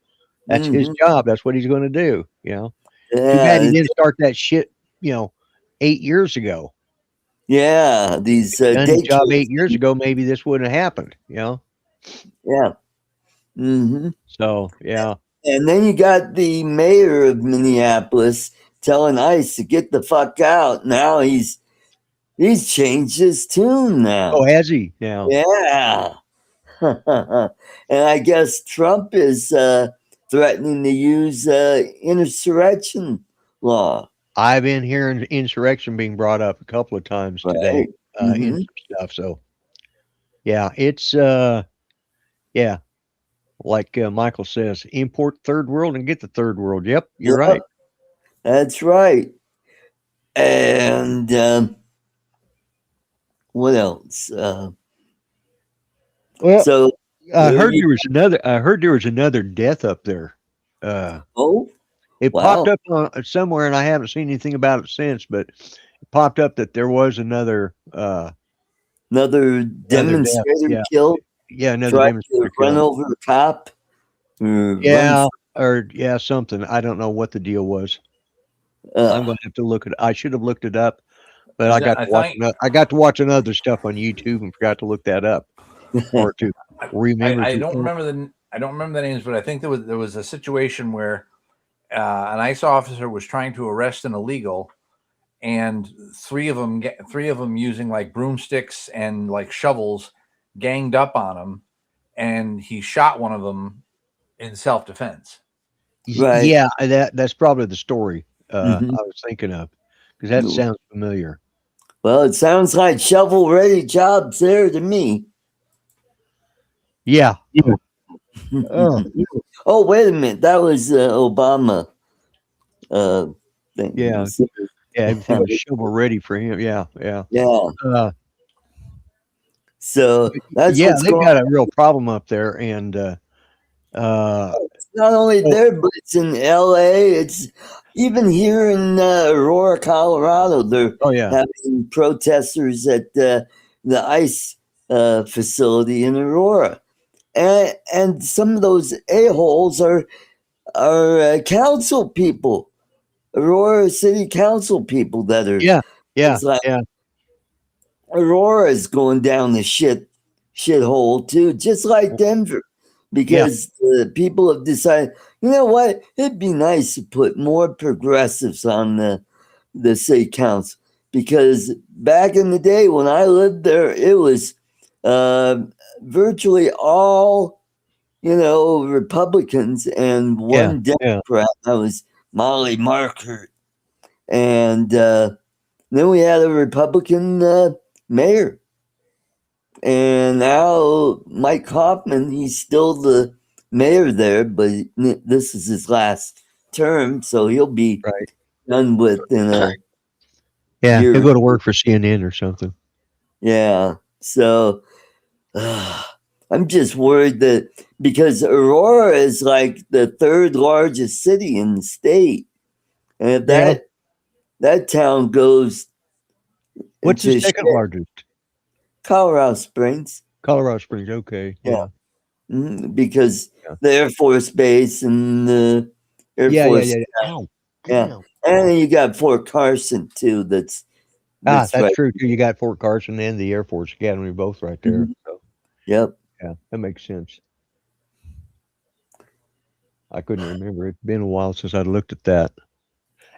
Speaker 2: That's his
Speaker 1: hmm
Speaker 2: job. That's what he's going to do. Too bad he
Speaker 1: Yeah.
Speaker 2: didn't start that shit, you know, 8 years ago.
Speaker 1: Yeah. These
Speaker 2: Done his job
Speaker 1: daycare.
Speaker 2: 8 years ago, maybe this wouldn't have happened.
Speaker 1: Yeah. hmm
Speaker 2: So, yeah.
Speaker 1: And then you got the mayor of Minneapolis telling ICE to get the fuck out. Now he's changed his tune
Speaker 2: Oh,
Speaker 1: now.
Speaker 2: has he now?
Speaker 1: Yeah. And I guess Trump is threatening to use insurrection law,
Speaker 2: I've been hearing insurrection being brought up a couple of times today
Speaker 1: right?
Speaker 2: in
Speaker 1: Hmm.
Speaker 2: some stuff. So yeah, it's yeah, like Michael says, import third world and get the third world. Yep, you're
Speaker 1: Yep,
Speaker 2: right.
Speaker 1: that's right. And what else?
Speaker 2: Well,
Speaker 1: So
Speaker 2: I
Speaker 1: here
Speaker 2: heard
Speaker 1: you
Speaker 2: there was another. I heard there was another death up there. Uh,
Speaker 1: go.
Speaker 2: it popped
Speaker 1: Wow,
Speaker 2: up somewhere, and I haven't seen anything about it since. But it popped up that there was
Speaker 1: another
Speaker 2: another death.
Speaker 1: demonstrator
Speaker 2: Yeah,
Speaker 1: killed.
Speaker 2: yeah, another
Speaker 1: Tried to
Speaker 2: demonstrator
Speaker 1: run
Speaker 2: killed.
Speaker 1: over a cop or run.
Speaker 2: Yeah, or yeah, something. I don't know what the deal was. I'm
Speaker 1: Uh,
Speaker 2: going to have to look it. I should have looked it up, but
Speaker 3: Is that I thought
Speaker 2: I got to watch another stuff on YouTube and forgot to look that up or to remember
Speaker 3: I
Speaker 2: to.
Speaker 3: don't remember I don't remember the names, but I think there was a situation where an ICE officer was trying to arrest an illegal, and three of them using like broomsticks and like shovels ganged up on him, and he shot one of them in self defense.
Speaker 1: right.
Speaker 2: Yeah, that's probably the story
Speaker 1: Hmm.
Speaker 2: I was thinking of because that sounds familiar.
Speaker 1: Well, it sounds like shovel ready jobs there to me.
Speaker 2: Yeah. Oh,
Speaker 1: Oh, wait a minute. That was Obama uh, thing.
Speaker 2: yeah. Yeah. Everything was shovel ready for him. Yeah. Yeah.
Speaker 1: Yeah.
Speaker 2: Uh,
Speaker 1: So that's
Speaker 2: yeah.
Speaker 1: what's
Speaker 2: They've
Speaker 1: going
Speaker 2: got a real problem up there, and uh,
Speaker 1: It's not only
Speaker 2: oh,
Speaker 1: there, but it's in LA. It's even here in Aurora, Colorado. They're
Speaker 2: oh yeah.
Speaker 1: having protesters at the ICE facility in Aurora. And some of those a-holes are council people, Aurora City Council people that are.
Speaker 2: Yeah. Yeah.
Speaker 1: It's like
Speaker 2: Yeah.
Speaker 1: Aurora is going down the shithole too, just like Denver,
Speaker 2: Yeah.
Speaker 1: because the people have decided, you know what, it'd be nice to put more progressives on the city council, because back in the day when I lived there, it was uh, virtually all Republicans and
Speaker 2: Yeah.
Speaker 1: one
Speaker 2: Yeah.
Speaker 1: Democrat. That was Molly Markert, and then we had a Republican mayor. And now Mike Hoffman, he's still the mayor there, but this is his last term, so he'll be
Speaker 2: Right.
Speaker 1: done with in a
Speaker 2: Yeah.
Speaker 1: year.
Speaker 2: He'll go to work for CNN or something.
Speaker 1: Yeah. So I'm just worried that because Aurora is like the third largest city in the state, and if
Speaker 2: Yeah.
Speaker 1: that town goes
Speaker 2: What's the
Speaker 1: to shit,
Speaker 2: second largest?
Speaker 1: Colorado Springs,
Speaker 2: Colorado Springs. Okay.
Speaker 1: yeah.
Speaker 2: Yeah.
Speaker 1: Because
Speaker 2: Yeah.
Speaker 1: the Air Force Base and the Air
Speaker 2: Yeah. Yeah.
Speaker 1: Force,
Speaker 2: Yeah. Ow.
Speaker 1: yeah,
Speaker 2: Damn.
Speaker 1: and then you got Fort Carson too.
Speaker 2: Ah,
Speaker 1: That's
Speaker 2: that's
Speaker 1: right.
Speaker 2: true too. You got Fort Carson and the Air Force Academy both right there.
Speaker 1: Mhm.
Speaker 2: So
Speaker 1: Yep.
Speaker 2: yeah, that makes sense. I couldn't remember. It's been a while since I looked at that.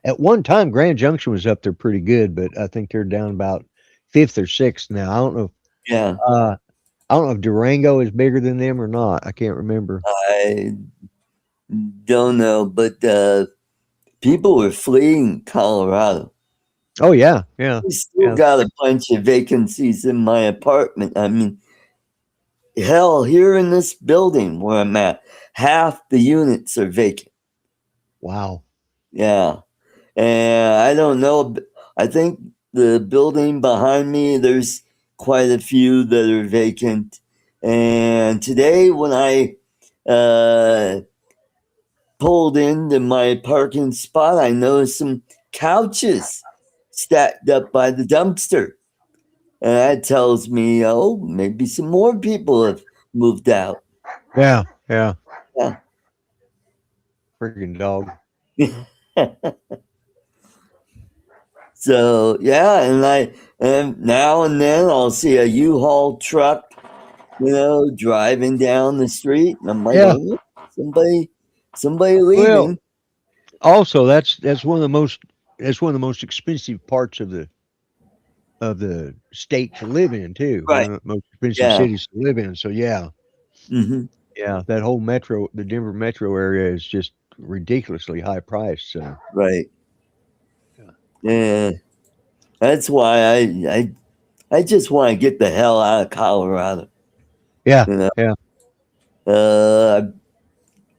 Speaker 2: At one time, Grand Junction was up there pretty good, but I think they're down about fifth or sixth now. I don't know.
Speaker 1: Yeah.
Speaker 2: I don't know if Durango is bigger than them or not. I can't remember.
Speaker 1: I don't know, but people were fleeing Colorado.
Speaker 2: Oh yeah, yeah,
Speaker 1: We still
Speaker 2: yeah,
Speaker 1: got a bunch of vacancies in my apartment. I mean, hell, here in this building where I'm at, half the units are vacant.
Speaker 2: wow.
Speaker 1: Yeah. And I don't know. I think the building behind me, there's quite a few that are vacant. And today, when I pulled into my parking spot, I noticed some couches stacked up by the dumpster. And that tells me, oh, maybe some more people have moved out.
Speaker 2: Yeah, yeah.
Speaker 1: Yeah.
Speaker 2: Freaking dog.
Speaker 1: So yeah, and now and then I'll see a U-Haul truck, driving down the street, and I'm like,
Speaker 2: Yeah.
Speaker 1: oh, somebody
Speaker 2: Well,
Speaker 1: leaving.
Speaker 2: also that's one of the most expensive parts of the state to live in too. One
Speaker 1: Right.
Speaker 2: of the most expensive
Speaker 1: Yeah.
Speaker 2: cities to live in. So yeah,
Speaker 1: Hmm.
Speaker 2: yeah, that whole the Denver metro area is just ridiculously high priced. So
Speaker 1: Right. Yeah, that's why I just want to get the hell out of Colorado.
Speaker 2: Yeah,
Speaker 1: You know,
Speaker 2: yeah,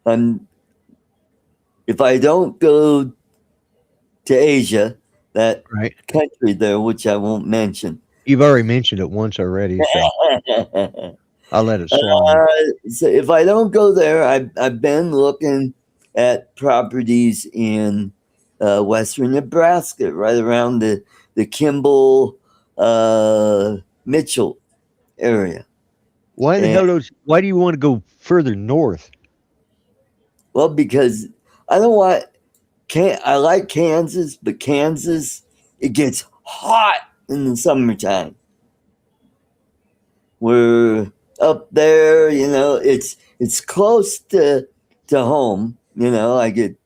Speaker 1: I'm if I don't go to Asia, that
Speaker 2: right.
Speaker 1: country there, which I won't mention.
Speaker 2: You've already mentioned it once already, so I'll let it slide.
Speaker 1: So if I don't go there, I've been looking at properties in western Nebraska, right around the Kimball Mitchell area.
Speaker 2: Why the
Speaker 1: And
Speaker 2: hell does? Why do you want to go further north?
Speaker 1: well, because I don't want I like Kansas, but Kansas it gets hot in the summertime. We're up there, it's close to home. I could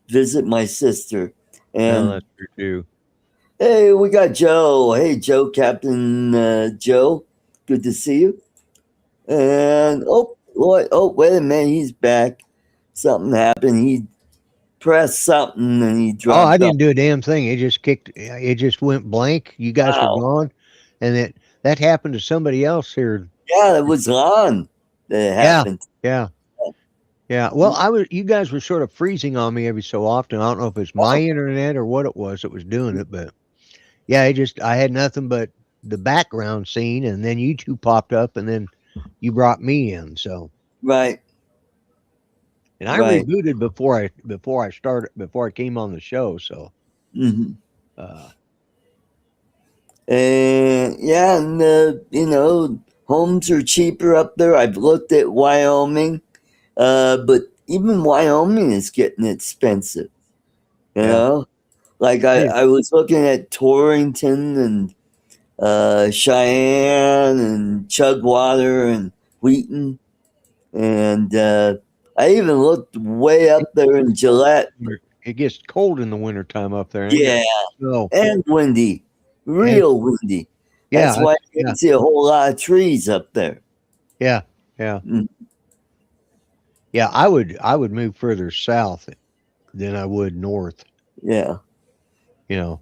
Speaker 1: visit my sister,
Speaker 2: No,
Speaker 1: and
Speaker 2: that's true too.
Speaker 1: hey, we got Joe. Hey, Joe, Captain Joe, good to see you. And wait a minute, he's back. Something happened. He pressed something and he
Speaker 2: Oh, I
Speaker 1: dropped off.
Speaker 2: didn't do a damn thing. It just kicked. It just went blank. You guys were
Speaker 1: Wow,
Speaker 2: gone, and that happened to somebody else here.
Speaker 1: yeah, it was on that it
Speaker 2: Yeah,
Speaker 1: happened.
Speaker 2: yeah, yeah. Well, I was. You guys were sort of freezing on me every so often. I don't know if it's my
Speaker 1: Oh,
Speaker 2: internet or what it was that was doing it, but yeah, I had nothing but the background scene, and then you two popped up, and then you brought me in. So,
Speaker 1: right,
Speaker 2: and I
Speaker 1: right.
Speaker 2: rebooted before I came on the show. So,
Speaker 1: Hmm.
Speaker 2: uh,
Speaker 1: And yeah, and homes are cheaper up there. I've looked at Wyoming, but even Wyoming is getting expensive. You
Speaker 2: yeah,
Speaker 1: know, like
Speaker 2: I,
Speaker 1: I was looking at Torrington and Cheyenne and Chugwater and Wheaton, and I even looked way
Speaker 2: it,
Speaker 1: up there in Gillette.
Speaker 2: it gets cold in the wintertime up there, ain't it?
Speaker 1: Yeah,
Speaker 2: So,
Speaker 1: and windy,
Speaker 2: and
Speaker 1: real windy.
Speaker 2: yeah,
Speaker 1: That's why you
Speaker 2: yeah,
Speaker 1: can see a whole lot of trees up there.
Speaker 2: yeah, yeah,
Speaker 1: Mm,
Speaker 2: yeah. I would move further south than I would north.
Speaker 1: yeah.
Speaker 2: You know,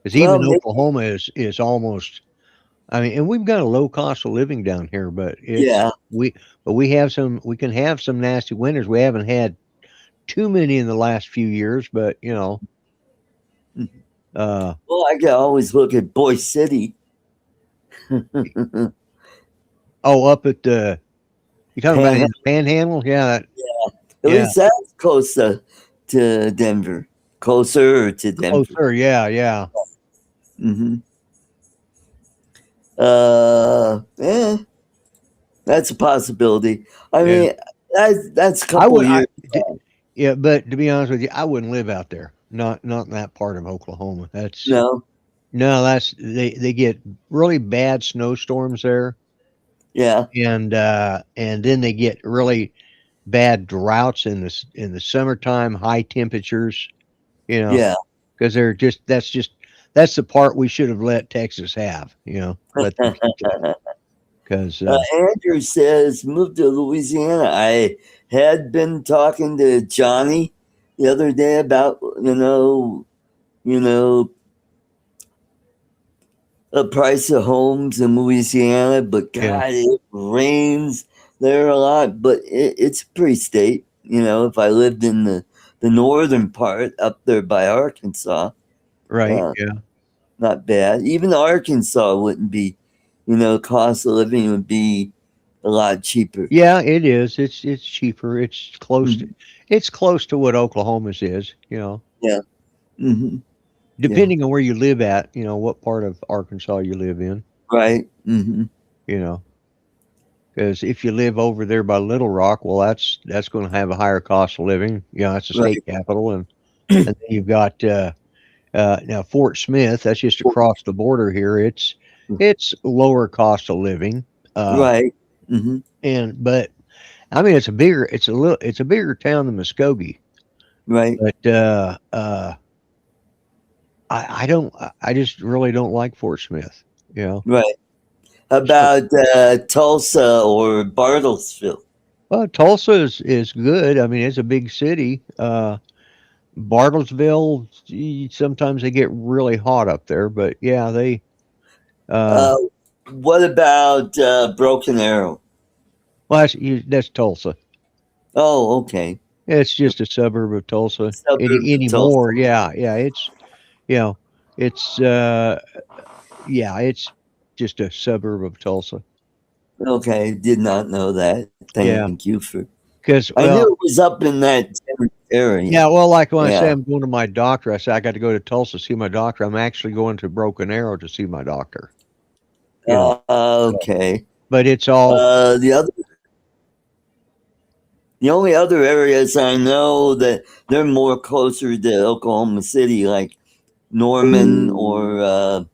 Speaker 2: because
Speaker 1: Well,
Speaker 2: even
Speaker 1: maybe,
Speaker 2: Oklahoma is almost. I mean, and we've got a low cost of living down here, but
Speaker 1: yeah.
Speaker 2: we have some. We can have some nasty winters. We haven't had too many in the last few years, but
Speaker 1: Mhm.
Speaker 2: uh,
Speaker 1: Well, I can always look at Boise City.
Speaker 2: oh, up at the you talking about in
Speaker 1: Panhandle.
Speaker 2: the Panhandle? Yeah,
Speaker 1: At
Speaker 2: yeah,
Speaker 1: least that's close to Denver, closer to Denver.
Speaker 2: closer. Yeah, yeah,
Speaker 1: Hmm. Yeah, that's a possibility. I
Speaker 2: yeah.
Speaker 1: mean, that's a
Speaker 2: I
Speaker 1: couple
Speaker 2: would.
Speaker 1: years.
Speaker 2: Yeah, but to be honest with you, I wouldn't live out there. Not in that part of Oklahoma. That's
Speaker 1: No,
Speaker 2: no. That's they get really bad snowstorms there,
Speaker 1: yeah,
Speaker 2: and then they get really bad droughts in the summertime, high temperatures. You know,
Speaker 1: yeah.
Speaker 2: because they're that's the part we should have let Texas have. Let them keep that because
Speaker 1: Andrew says move to Louisiana. I had been talking to Johnny the other day about you know the price of homes in Louisiana, but
Speaker 2: yeah,
Speaker 1: God, it rains there a lot. But it's a pretty state. If I lived in the northern part up there by Arkansas,
Speaker 2: right,
Speaker 1: uh,
Speaker 2: yeah,
Speaker 1: not bad. Even Arkansas wouldn't be, cost of living would be a lot cheaper.
Speaker 2: yeah. It is. It's cheaper.
Speaker 1: Mhm.
Speaker 2: It's close to what Oklahoma's is.
Speaker 1: Yeah. Hmm. Yeah.
Speaker 2: Depending on where you live at, what part of Arkansas you live in,
Speaker 1: Right. Hmm.
Speaker 2: you know. Because if you live over there by Little Rock, well, that's going to have a higher cost of living. It's a
Speaker 1: Right.
Speaker 2: state capital, and then you've got now Fort Smith. That's just across the border here. It's lower cost of living,
Speaker 1: Right. Hmm.
Speaker 2: but I mean it's a bigger town than Muskogee,
Speaker 1: Right.
Speaker 2: but I just really don't like Fort Smith.
Speaker 1: Right. How
Speaker 2: So,
Speaker 1: about Tulsa or Bartlesville?
Speaker 2: Tulsa is good. I mean, it's a big city. Bartlesville, sometimes they get really hot up there, but yeah, they.
Speaker 1: Uh, what about Broken Arrow?
Speaker 2: Well, that's Tulsa.
Speaker 1: Oh, okay.
Speaker 2: It's just a suburb of Tulsa.
Speaker 1: Suburbs of Tulsa.
Speaker 2: Anymore, yeah. It's you know, it's yeah, it's just a suburb of Tulsa.
Speaker 1: Okay, did not know that. Thank
Speaker 2: Yeah,
Speaker 1: you for.
Speaker 2: because
Speaker 1: I knew it was up in that area.
Speaker 2: yeah, well, like when I say
Speaker 1: Yeah.
Speaker 2: I'm going to my doctor, I say I got to go to Tulsa to see my doctor. I'm actually going to Broken Arrow to see my doctor. You know, so,
Speaker 1: Okay.
Speaker 2: but it's all
Speaker 1: The other, the only other areas I know that they're more closer to Oklahoma City, like Norman or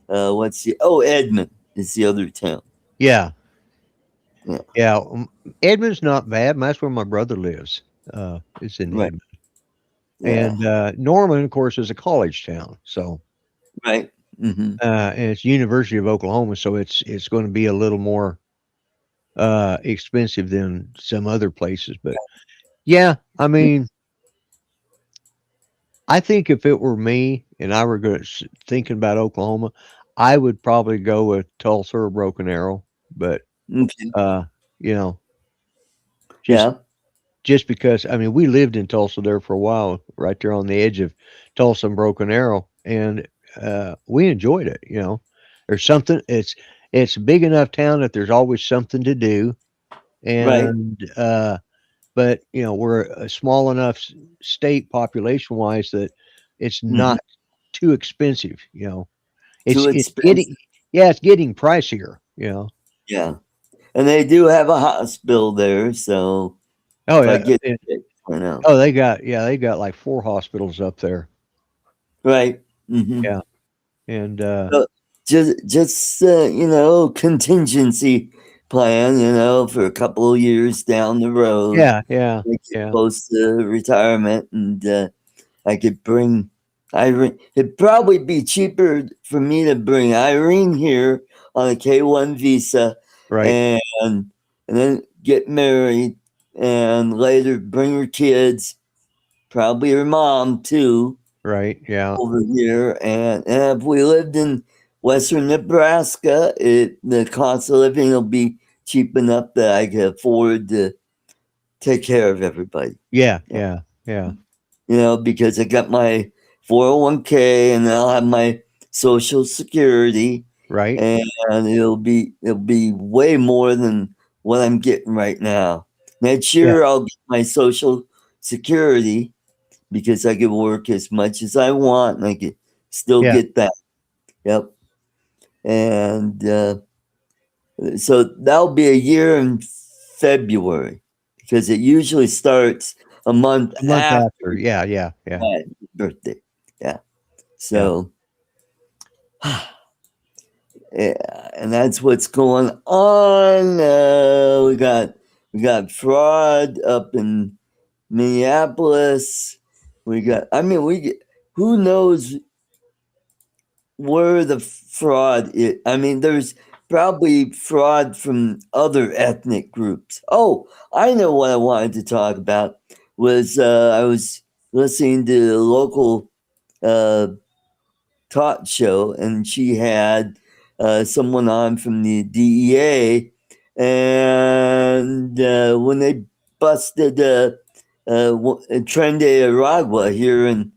Speaker 1: what's the Edmond is the other town.
Speaker 2: yeah,
Speaker 1: Yeah.
Speaker 2: yeah. Edmond's not bad. That's where my brother lives. It's in
Speaker 1: Right.
Speaker 2: Edmond,
Speaker 1: Yeah.
Speaker 2: and Norman, of course, is a college town. So
Speaker 1: Right. Hmm.
Speaker 2: and it's University of Oklahoma, so it's going to be a little more expensive than some other places. But yeah, I mean, I think if it were me and I were thinking about Oklahoma, I would probably go with Tulsa or Broken Arrow. But
Speaker 1: Okay.
Speaker 2: uh, you know, just
Speaker 1: Yeah.
Speaker 2: just because I mean, we lived in Tulsa there for a while, right there on the edge of Tulsa and Broken Arrow, and we enjoyed it. There's something. It's a big enough town that there's always something to do,
Speaker 1: Right.
Speaker 2: and but we're a small enough state population wise that it's
Speaker 1: Hmm.
Speaker 2: not too expensive.
Speaker 1: Too
Speaker 2: It's
Speaker 1: expensive.
Speaker 2: getting yeah, it's getting pricier.
Speaker 1: Yeah. And they do have a hospital there, so
Speaker 2: Oh
Speaker 1: if I
Speaker 2: yeah,
Speaker 1: get sick, I know.
Speaker 2: oh they got like 4 hospitals up there.
Speaker 1: Right. Hmm.
Speaker 2: Yeah, and
Speaker 1: So just contingency plan, for a couple of years down the road,
Speaker 2: yeah, yeah,
Speaker 1: make it
Speaker 2: yeah,
Speaker 1: close to retirement, and I could bring Irene. It'd probably be cheaper for me to bring Irene here on a K-1 visa,
Speaker 2: right,
Speaker 1: and then get married, and later bring her kids, probably her mom too,
Speaker 2: right, yeah,
Speaker 1: over here. And if we lived in western Nebraska, the cost of living will be cheap enough that I can afford to take care of everybody.
Speaker 2: yeah,
Speaker 1: Yeah.
Speaker 2: yeah, yeah,
Speaker 1: Because I got my 401k, and I'll have my social security,
Speaker 2: right,
Speaker 1: and it'll be way more than what I'm getting right now. Next
Speaker 2: yeah,
Speaker 1: year I'll get my social security because I can work as much as I want, and I can still
Speaker 2: yeah.
Speaker 1: get that. Yep. And so that'll be a year in February, because it usually starts a month
Speaker 2: A month
Speaker 1: after
Speaker 2: after, yeah, yeah, yeah,
Speaker 1: my birthday. Yeah.
Speaker 2: yeah.
Speaker 1: So, yeah, and that's what's going on. We got fraud up in Minneapolis. We get, who knows where the fraud is. I mean, there's probably fraud from other ethnic groups. Oh, I know what I wanted to talk about was I was listening to the local uh, talk show, and she had someone on from the DEA, and when they busted Trende Aragua here in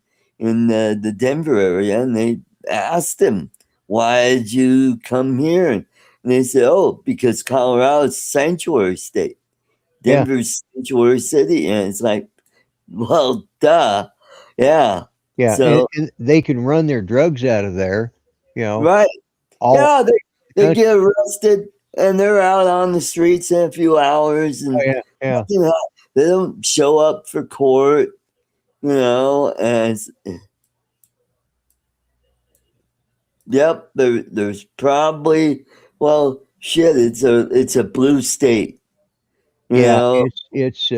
Speaker 1: the Denver area, and they asked him, "Why did you come here?" And they said, "Oh, because Colorado's sanctuary state,
Speaker 2: Yeah,
Speaker 1: Denver's sanctuary city," and it's like, well, duh, yeah.
Speaker 2: yeah, and,
Speaker 1: So
Speaker 2: and they can run their drugs out of there, you know,
Speaker 1: right.
Speaker 2: all
Speaker 1: Yeah, they
Speaker 2: country.
Speaker 1: get arrested, and they're out on the streets in a few hours,
Speaker 2: Oh,
Speaker 1: and
Speaker 2: yeah, yeah,
Speaker 1: they don't show up for court, and yep, there's probably, well, shit, it's a blue state, you
Speaker 2: yeah.
Speaker 1: know.
Speaker 2: It's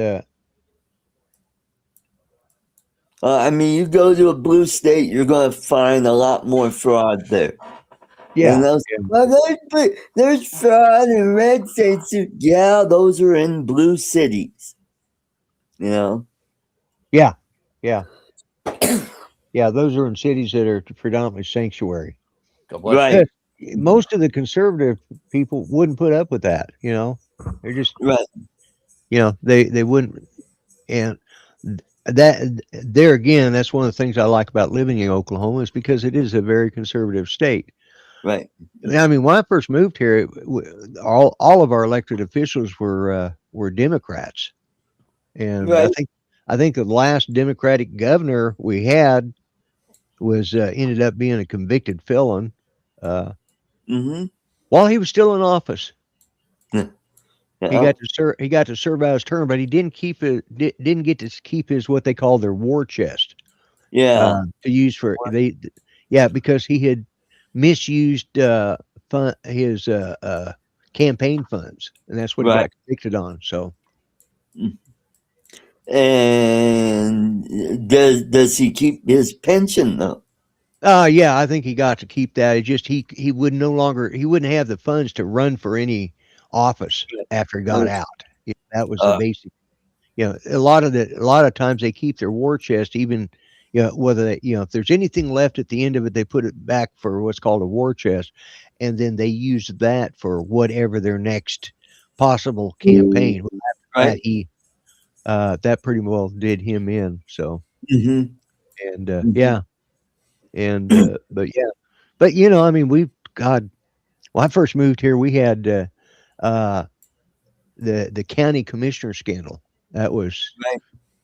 Speaker 1: I mean, you go to a blue state, you're gonna find a lot more fraud there. And
Speaker 2: yeah,
Speaker 1: those,
Speaker 2: yeah,
Speaker 1: well, there's fraud in red states too. Yeah, those are in blue cities, you know.
Speaker 2: yeah, yeah. Yeah, those are in cities that are predominantly sanctuary.
Speaker 3: God bless you.
Speaker 1: Right.
Speaker 2: Uh, Most of the conservative people wouldn't put up with that. They're just,
Speaker 1: Right.
Speaker 2: they wouldn't. And that there again, that's one of the things I like about living in Oklahoma is because it is a very conservative state.
Speaker 1: Right.
Speaker 2: I mean, when I first moved here, all of our elected officials were Democrats, and
Speaker 1: Right.
Speaker 2: I think the last Democratic governor we had was ended up being a convicted felon uh,
Speaker 1: Mm-hmm.
Speaker 2: while he was still in office. He
Speaker 1: Yeah.
Speaker 2: got to serve. He got to serve out his term, but he didn't keep it. Didn't get to keep his what they call their war chest
Speaker 1: Yeah.
Speaker 2: to use for they. Yeah, because he had misused his campaign funds, and that's what he
Speaker 1: Right.
Speaker 2: got convicted on. So,
Speaker 1: And does he keep his pension though?
Speaker 2: yeah, I think he got to keep that. It just he would no longer he wouldn't have the funds to run for any office after he got
Speaker 1: Oh,
Speaker 2: out. That was the
Speaker 1: uh,
Speaker 2: basic. A lot of times they keep their war chest even. Whether if there's anything left at the end of it, they put it back for what's called a war chest, and then they use that for whatever their next possible campaign. Well, after that,
Speaker 1: right.
Speaker 2: that pretty well did him in. So,
Speaker 1: Mm-hmm.
Speaker 2: and
Speaker 1: Mm-hmm.
Speaker 2: yeah, and but yeah, but I mean, God, when I first moved here, we had uh, the county commissioner scandal. That was
Speaker 1: Right.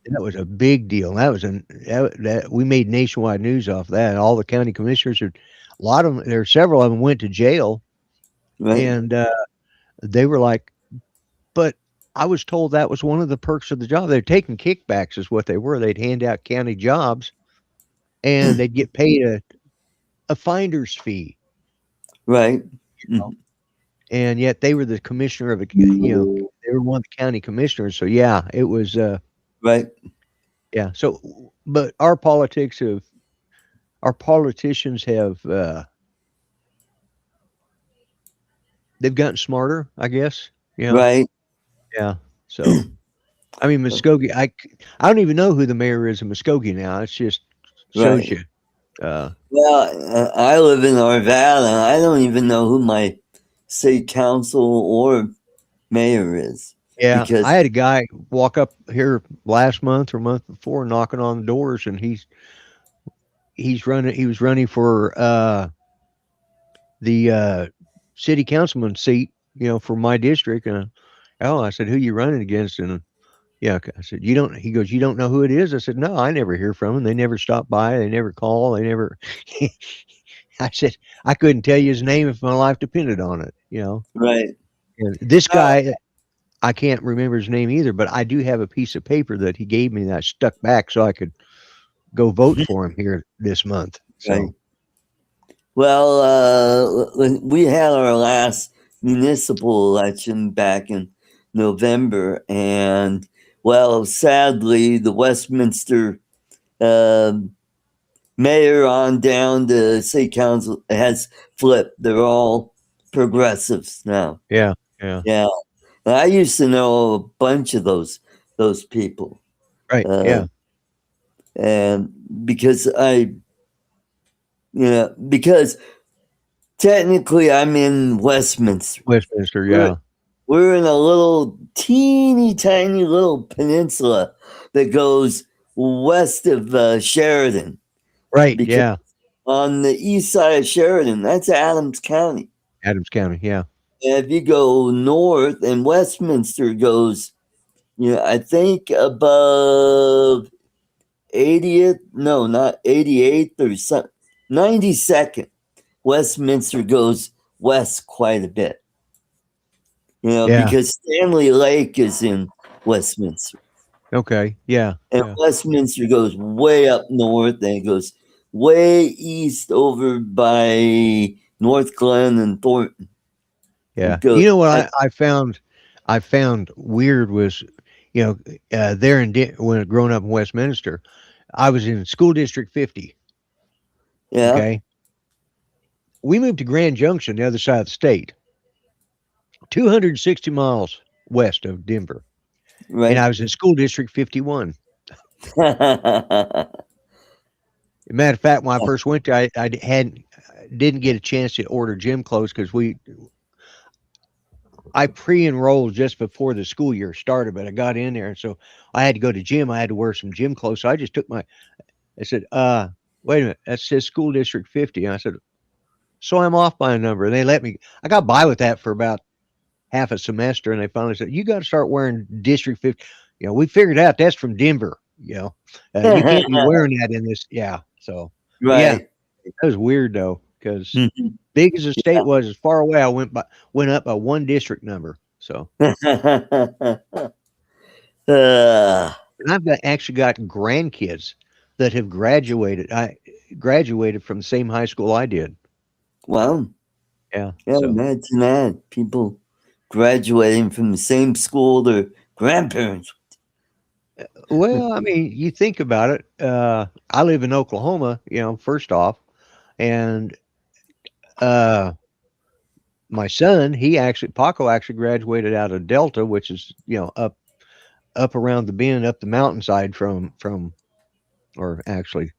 Speaker 2: that was a big deal. That we made nationwide news off that. All the county commissioners are, a lot of them, there are several of them went to jail,
Speaker 1: Right.
Speaker 2: and they were like, but I was told that was one of the perks of the job. They're taking kickbacks, is what they were. They'd hand out county jobs, and they'd get paid a finder's fee.
Speaker 1: Right.
Speaker 2: You know,
Speaker 1: Mhm.
Speaker 2: and yet they were the commissioner of they were one of the county commissioners. So yeah, it was
Speaker 1: Right.
Speaker 2: yeah. So, but our politicians have they've gotten smarter, I guess.
Speaker 1: Right.
Speaker 2: Yeah. So I mean, Muskogee. I don't even know who the mayor is in Muskogee now. It's just shows
Speaker 1: Right.
Speaker 2: you. Uh,
Speaker 1: Well, I live in Arvada. I don't even know who my city council or mayor is
Speaker 2: yeah, I
Speaker 1: because
Speaker 2: had a guy walk up here last month or month before, knocking on the doors, and he's running. He was running for the city councilman seat, for my district. And oh, I said, who you running against? And yeah, I said, you don't. He goes, you don't know who it is? I said, no, I never hear from them. They never stop by. They never call. They never. I said, I couldn't tell you his name if my life depended on it.
Speaker 1: right.
Speaker 2: And this
Speaker 1: Uh,
Speaker 2: guy, I can't remember his name either, but I do have a piece of paper that he gave me that I stuck back so I could go vote for him here this month.
Speaker 1: right.
Speaker 2: So
Speaker 1: Well, we had our last municipal election back in November, and well, sadly, the Westminster um mayor on down to city council has flipped. They're all progressives now.
Speaker 2: yeah, yeah,
Speaker 1: Yeah, and I used to know a bunch of those people,
Speaker 2: right,
Speaker 1: uh,
Speaker 2: yeah,
Speaker 1: and because because technically I'm in Westminster.
Speaker 2: Westminster,
Speaker 1: We're
Speaker 2: yeah,
Speaker 1: we're in a little teeny tiny little peninsula that goes west of Sheridan.
Speaker 2: right,
Speaker 1: Because
Speaker 2: yeah,
Speaker 1: on the east side of Sheridan, that's Adams County.
Speaker 2: Adams County, yeah,
Speaker 1: And if you go north, and Westminster goes, I think above 80th, no, not 88th or some 92nd. Westminster goes west quite a bit,
Speaker 2: yeah,
Speaker 1: because Stanley Lake is in Westminster.
Speaker 2: okay, yeah,
Speaker 1: And
Speaker 2: yeah,
Speaker 1: Westminster goes way up north and it goes way east over by North Glen and Thornton.
Speaker 2: yeah.
Speaker 1: It goes,
Speaker 2: You know what I found weird was, there when growing up in Westminster, I was in school district 50.
Speaker 1: yeah,
Speaker 2: Okay, we moved to Grand Junction, the other side of the state, 260 miles west of Denver, and
Speaker 1: right.
Speaker 2: I was in school district 51. Matter of fact, when I first went there, didn't get a chance to order gym clothes because I pre-enrolled just before the school year started, but I got in there, and so I had to go to gym. I had to wear some gym clothes, so I just took I said, wait a minute, that says school district 50. And I said, so I'm off by a number, and they let me. I got by with that for about half a semester, and they finally said, you got to start wearing district 50. We figured out that's from Denver. You can't be wearing that in this. Yeah, so yeah,
Speaker 1: Right.
Speaker 2: that was weird though, because
Speaker 1: Mhm.
Speaker 2: big as the state was, as far away I went up by one district number. So,
Speaker 1: Uh,
Speaker 2: and actually got grandkids that have graduated. I graduated from the same high school I did.
Speaker 1: well,
Speaker 2: Yeah.
Speaker 1: yeah,
Speaker 2: So,
Speaker 1: imagine that. People graduating from the same school their grandparents.
Speaker 2: well, I mean, you think about it. I live in Oklahoma. First off, and uh, my son, Paco actually graduated out of Delta, which is up around the bend, up the mountainside or actually,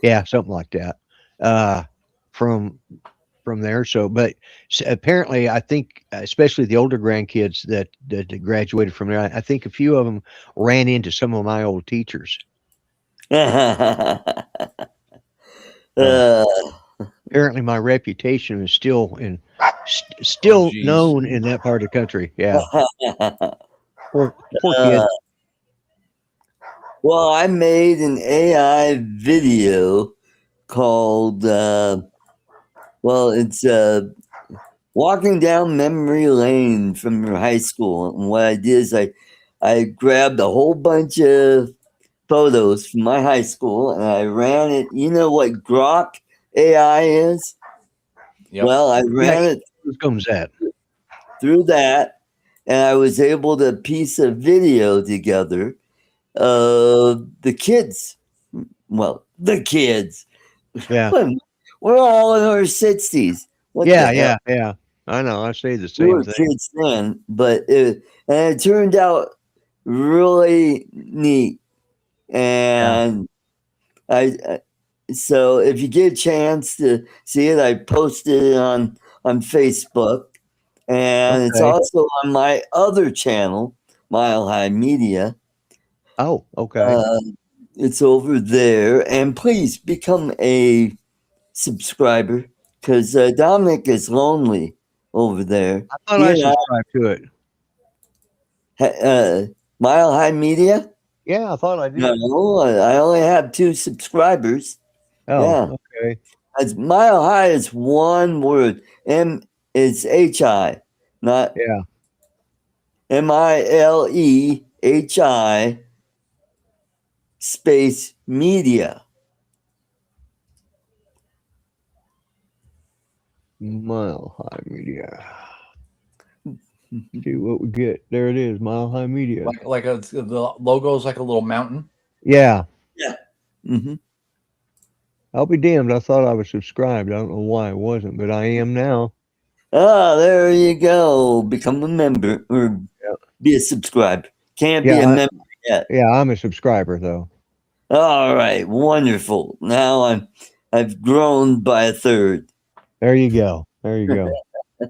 Speaker 2: yeah, something like that. Uh, from there. So, but apparently, I think, especially the older grandkids that graduated from there, I think a few of them ran into some of my old teachers. So
Speaker 1: uh,
Speaker 2: apparently, my reputation is still
Speaker 3: Oh,
Speaker 2: still
Speaker 3: geez.
Speaker 2: known in that part of the country. Yeah, poor kid.
Speaker 1: uh, well, I made an AI video called, it's walking down memory lane from your high school. And what I did is I grabbed a whole bunch of photos from my high school and I ran it. You know what Grok AI is?
Speaker 3: Yep.
Speaker 1: Well, I
Speaker 2: Yeah,
Speaker 1: ran it
Speaker 2: who comes that?
Speaker 1: through that and I was able to piece a video together of the kids. Well, the kids.
Speaker 2: Yeah,
Speaker 1: We're all in our 60s. What the
Speaker 2: yeah,
Speaker 1: hell?
Speaker 2: yeah, yeah. I know. I say the
Speaker 1: We
Speaker 2: same
Speaker 1: were
Speaker 2: thing.
Speaker 1: kids then, and it turned out really neat.
Speaker 2: Yeah.
Speaker 1: And I so if you get a chance to see it, I posted it on Facebook, and it's
Speaker 2: Okay.
Speaker 1: also on my other channel, Mile High Media.
Speaker 2: Oh, okay.
Speaker 1: Uh, it's over there, and please become a subscriber because Dominic is lonely over there.
Speaker 2: I thought
Speaker 1: He
Speaker 2: I
Speaker 1: and
Speaker 2: subscribed to it.
Speaker 1: Mile High Media.
Speaker 2: Yeah, I thought I did.
Speaker 1: No, I only have 2 subscribers.
Speaker 2: Oh,
Speaker 1: Yeah,
Speaker 2: okay.
Speaker 1: as Mile High is one word. M is HI, not
Speaker 2: Yeah.
Speaker 1: MILEHI space media.
Speaker 2: Mile High Media. See what we get. There it is, Mile High Media.
Speaker 3: The logo is like a little mountain.
Speaker 2: Yeah.
Speaker 1: Yeah. Mm-hmm.
Speaker 2: I'll be damned. I thought I was subscribed. I don't know why I wasn't, but I am now.
Speaker 1: Oh, there you go. Become a member or
Speaker 2: Yeah.
Speaker 1: be a subscriber. Can't be
Speaker 2: Yeah.
Speaker 1: a member yet.
Speaker 2: Yeah. I'm a subscriber though.
Speaker 1: All right, wonderful. Now I've grown by a third.
Speaker 2: There you go. There you go. Yeah,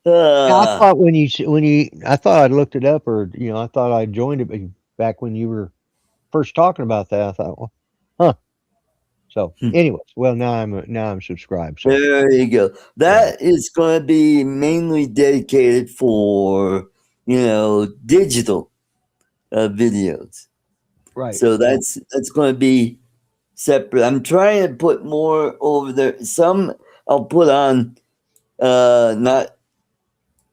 Speaker 2: I
Speaker 1: Uh,
Speaker 2: thought I thought I looked it up, or I thought I joined it back when you were first talking about that. I thought, well, huh. So, anyways, well now I'm subscribed. So
Speaker 1: there you go.
Speaker 2: yeah,
Speaker 1: That is going to be mainly dedicated for digital videos.
Speaker 2: right.
Speaker 1: So
Speaker 2: Yeah.
Speaker 1: that's going to be separate. I'm trying to put more over there. Some I'll put on not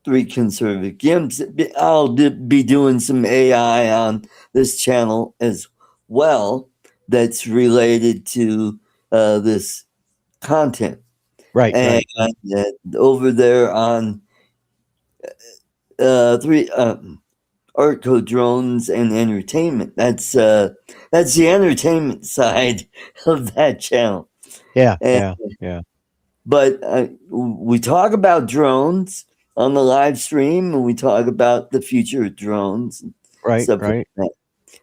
Speaker 1: 3 conservative gimps. I'll be doing some AI on this channel as well that's related to this content.
Speaker 2: Right.
Speaker 1: And
Speaker 2: Right.
Speaker 1: over there on 3 Artco drones and entertainment. That's the entertainment side of that channel.
Speaker 2: Yeah.
Speaker 1: And
Speaker 2: Yeah. Yeah.
Speaker 1: but we talk about drones on the live stream, and we talk about the future of drones and
Speaker 2: Right.
Speaker 1: stuff like
Speaker 2: Right.
Speaker 1: that.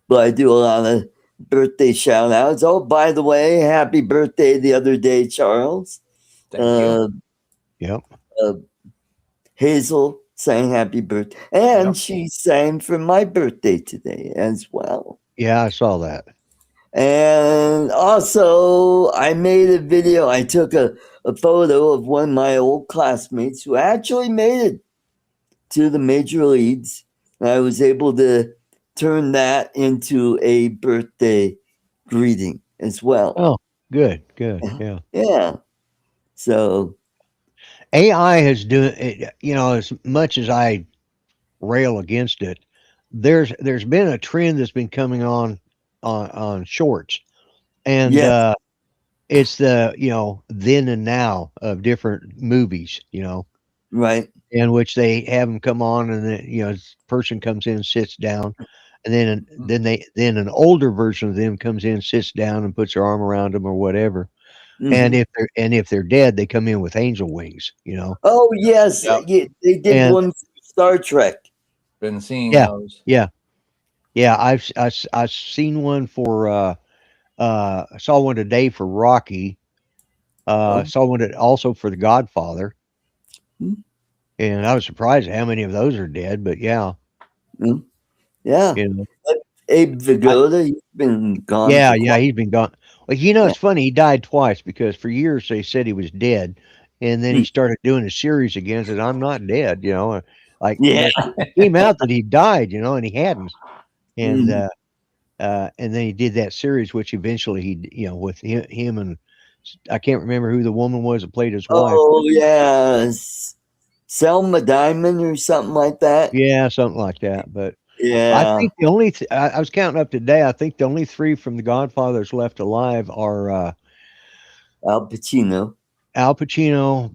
Speaker 1: But I do a lot of birthday shout outs. Oh, by the way, happy birthday the other day, Charles.
Speaker 3: Thank you.
Speaker 2: Yep.
Speaker 1: Hazel sang happy birthday, and she sang for my birthday today as well.
Speaker 2: Yeah, I saw that.
Speaker 1: And also, I made a video. I took a photo of one of my old classmates who actually made it to the major leagues. And I was able to turn that into a birthday greeting as well.
Speaker 2: Oh, good. Yeah.
Speaker 1: Yeah. So,
Speaker 2: AI has done it, as much as I rail against it, there's been a trend that's been coming on shorts. And
Speaker 1: yes,
Speaker 2: it's the then and now of different movies,
Speaker 1: right.
Speaker 2: in which they have them come on, and then this person comes in, sits down, and then an older version of them comes in, sits down, and puts their arm around them or whatever. And
Speaker 1: Mhm.
Speaker 2: if they're dead, they come in with angel wings,
Speaker 1: Oh, yes.
Speaker 3: Yep.
Speaker 1: Yeah, they did
Speaker 2: And
Speaker 1: one for Star Trek.
Speaker 3: Been seeing
Speaker 2: yeah,
Speaker 3: those.
Speaker 2: yeah, yeah. I've seen one for I saw one today for Rocky.
Speaker 1: Oh.
Speaker 2: Saw one also for The Godfather.
Speaker 1: Hmm.
Speaker 2: And I was surprised at how many of those are dead, but yeah,
Speaker 1: Mm. Yeah.
Speaker 2: you know,
Speaker 1: Abe
Speaker 2: I,
Speaker 1: Vigoda, he's been gone
Speaker 2: yeah,
Speaker 1: for quite.
Speaker 2: he's been gone. Well,
Speaker 1: Yeah.
Speaker 2: it's funny. He died twice because for years they said he was dead, and then he
Speaker 1: Mm.
Speaker 2: started doing a series again. Said, "I'm not dead,"
Speaker 1: Yeah.
Speaker 2: but it came out that he died, and he hadn't. And
Speaker 1: Mhm.
Speaker 2: and then he did that series, which eventually with him and I can't remember who the woman was that played his wife.
Speaker 1: Oh, yes. Selma Diamond or something like that.
Speaker 2: Yeah, something like that. But I
Speaker 1: Yeah.
Speaker 2: think the only I was counting up today. I think the only three from The Godfathers left alive are
Speaker 1: Al Pacino,
Speaker 2: Al Pacino,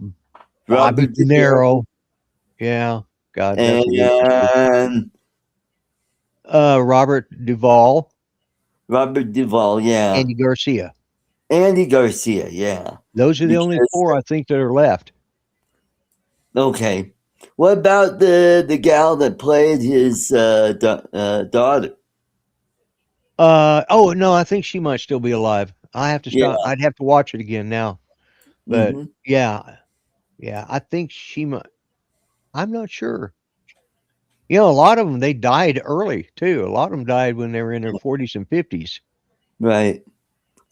Speaker 2: Bobby
Speaker 1: Robert
Speaker 2: De
Speaker 1: De Niro,
Speaker 2: Niro. Yeah, God, that's a good one too.
Speaker 1: and
Speaker 2: Robert Duvall,
Speaker 1: Robert Duvall. Yeah.
Speaker 2: Andy Garcia.
Speaker 1: Andy Garcia. Yeah.
Speaker 2: Those are the only
Speaker 1: Because,
Speaker 2: four I think that are left.
Speaker 1: okay. What about the gal that played his daughter?
Speaker 2: Oh no, I think she might still be alive. I have to
Speaker 1: Yeah.
Speaker 2: stop. I'd have to watch it again now. But
Speaker 1: Hmm.
Speaker 2: yeah, I think she might. I'm not sure. A lot of them they died early too. A lot of them died when they were in their 40s and 50s.
Speaker 1: Right.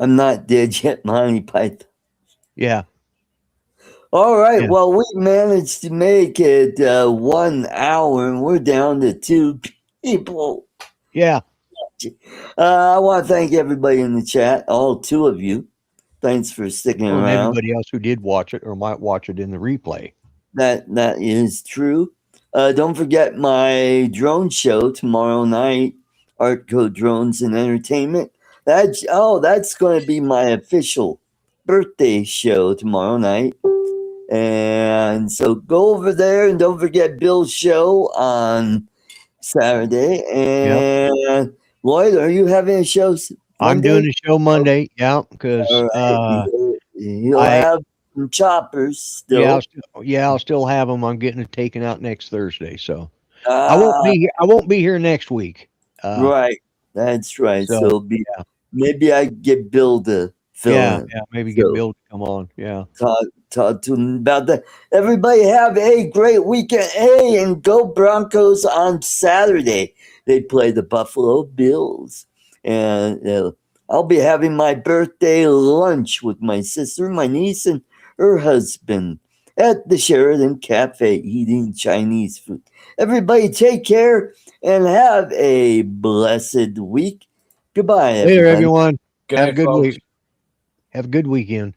Speaker 1: I'm not dead yet, Monty Python.
Speaker 2: Yeah,
Speaker 1: All right.
Speaker 2: yeah,
Speaker 1: Well, we managed to make it 1 hour, and we're down to two people.
Speaker 2: yeah.
Speaker 1: I want to thank everybody in the chat, all two of you. Thanks for sticking
Speaker 2: Well, and
Speaker 1: around.
Speaker 2: everybody else who did watch it or might watch it in the replay.
Speaker 1: That is true. Don't forget my drone show tomorrow night, Artco Drones and Entertainment. That's going to be my official birthday show tomorrow night. And so go over there, and don't forget Bill's show on Saturday.
Speaker 2: Yep.
Speaker 1: And Lloyd, are you having a show
Speaker 2: I'm
Speaker 1: Monday?
Speaker 2: doing the show Monday. Yeah, because
Speaker 1: All right. You'll
Speaker 2: I
Speaker 1: have some choppers still.
Speaker 2: I'll still have them. I'm getting it taken out next Thursday, so I won't
Speaker 1: Ah,
Speaker 2: be here. I won't be here next week.
Speaker 1: right. That's right. So
Speaker 2: So
Speaker 1: it'll be
Speaker 2: yeah,
Speaker 1: maybe I get Bill to fill in.
Speaker 2: maybe get
Speaker 1: So
Speaker 2: Bill to come on. Yeah.
Speaker 1: talk to him about that. Everybody have a great weekend. Hey, and go Broncos on Saturday. They play the Buffalo Bills. And I'll be having my birthday lunch with my sister, my niece, and her husband at the Sheridan Cafe eating Chinese food. Everybody take care and have a blessed week. Goodbye,
Speaker 2: Later,
Speaker 1: everybody.
Speaker 2: everyone.
Speaker 3: Good
Speaker 2: Have a
Speaker 3: night,
Speaker 2: good
Speaker 3: folks.
Speaker 2: week. Have a good weekend.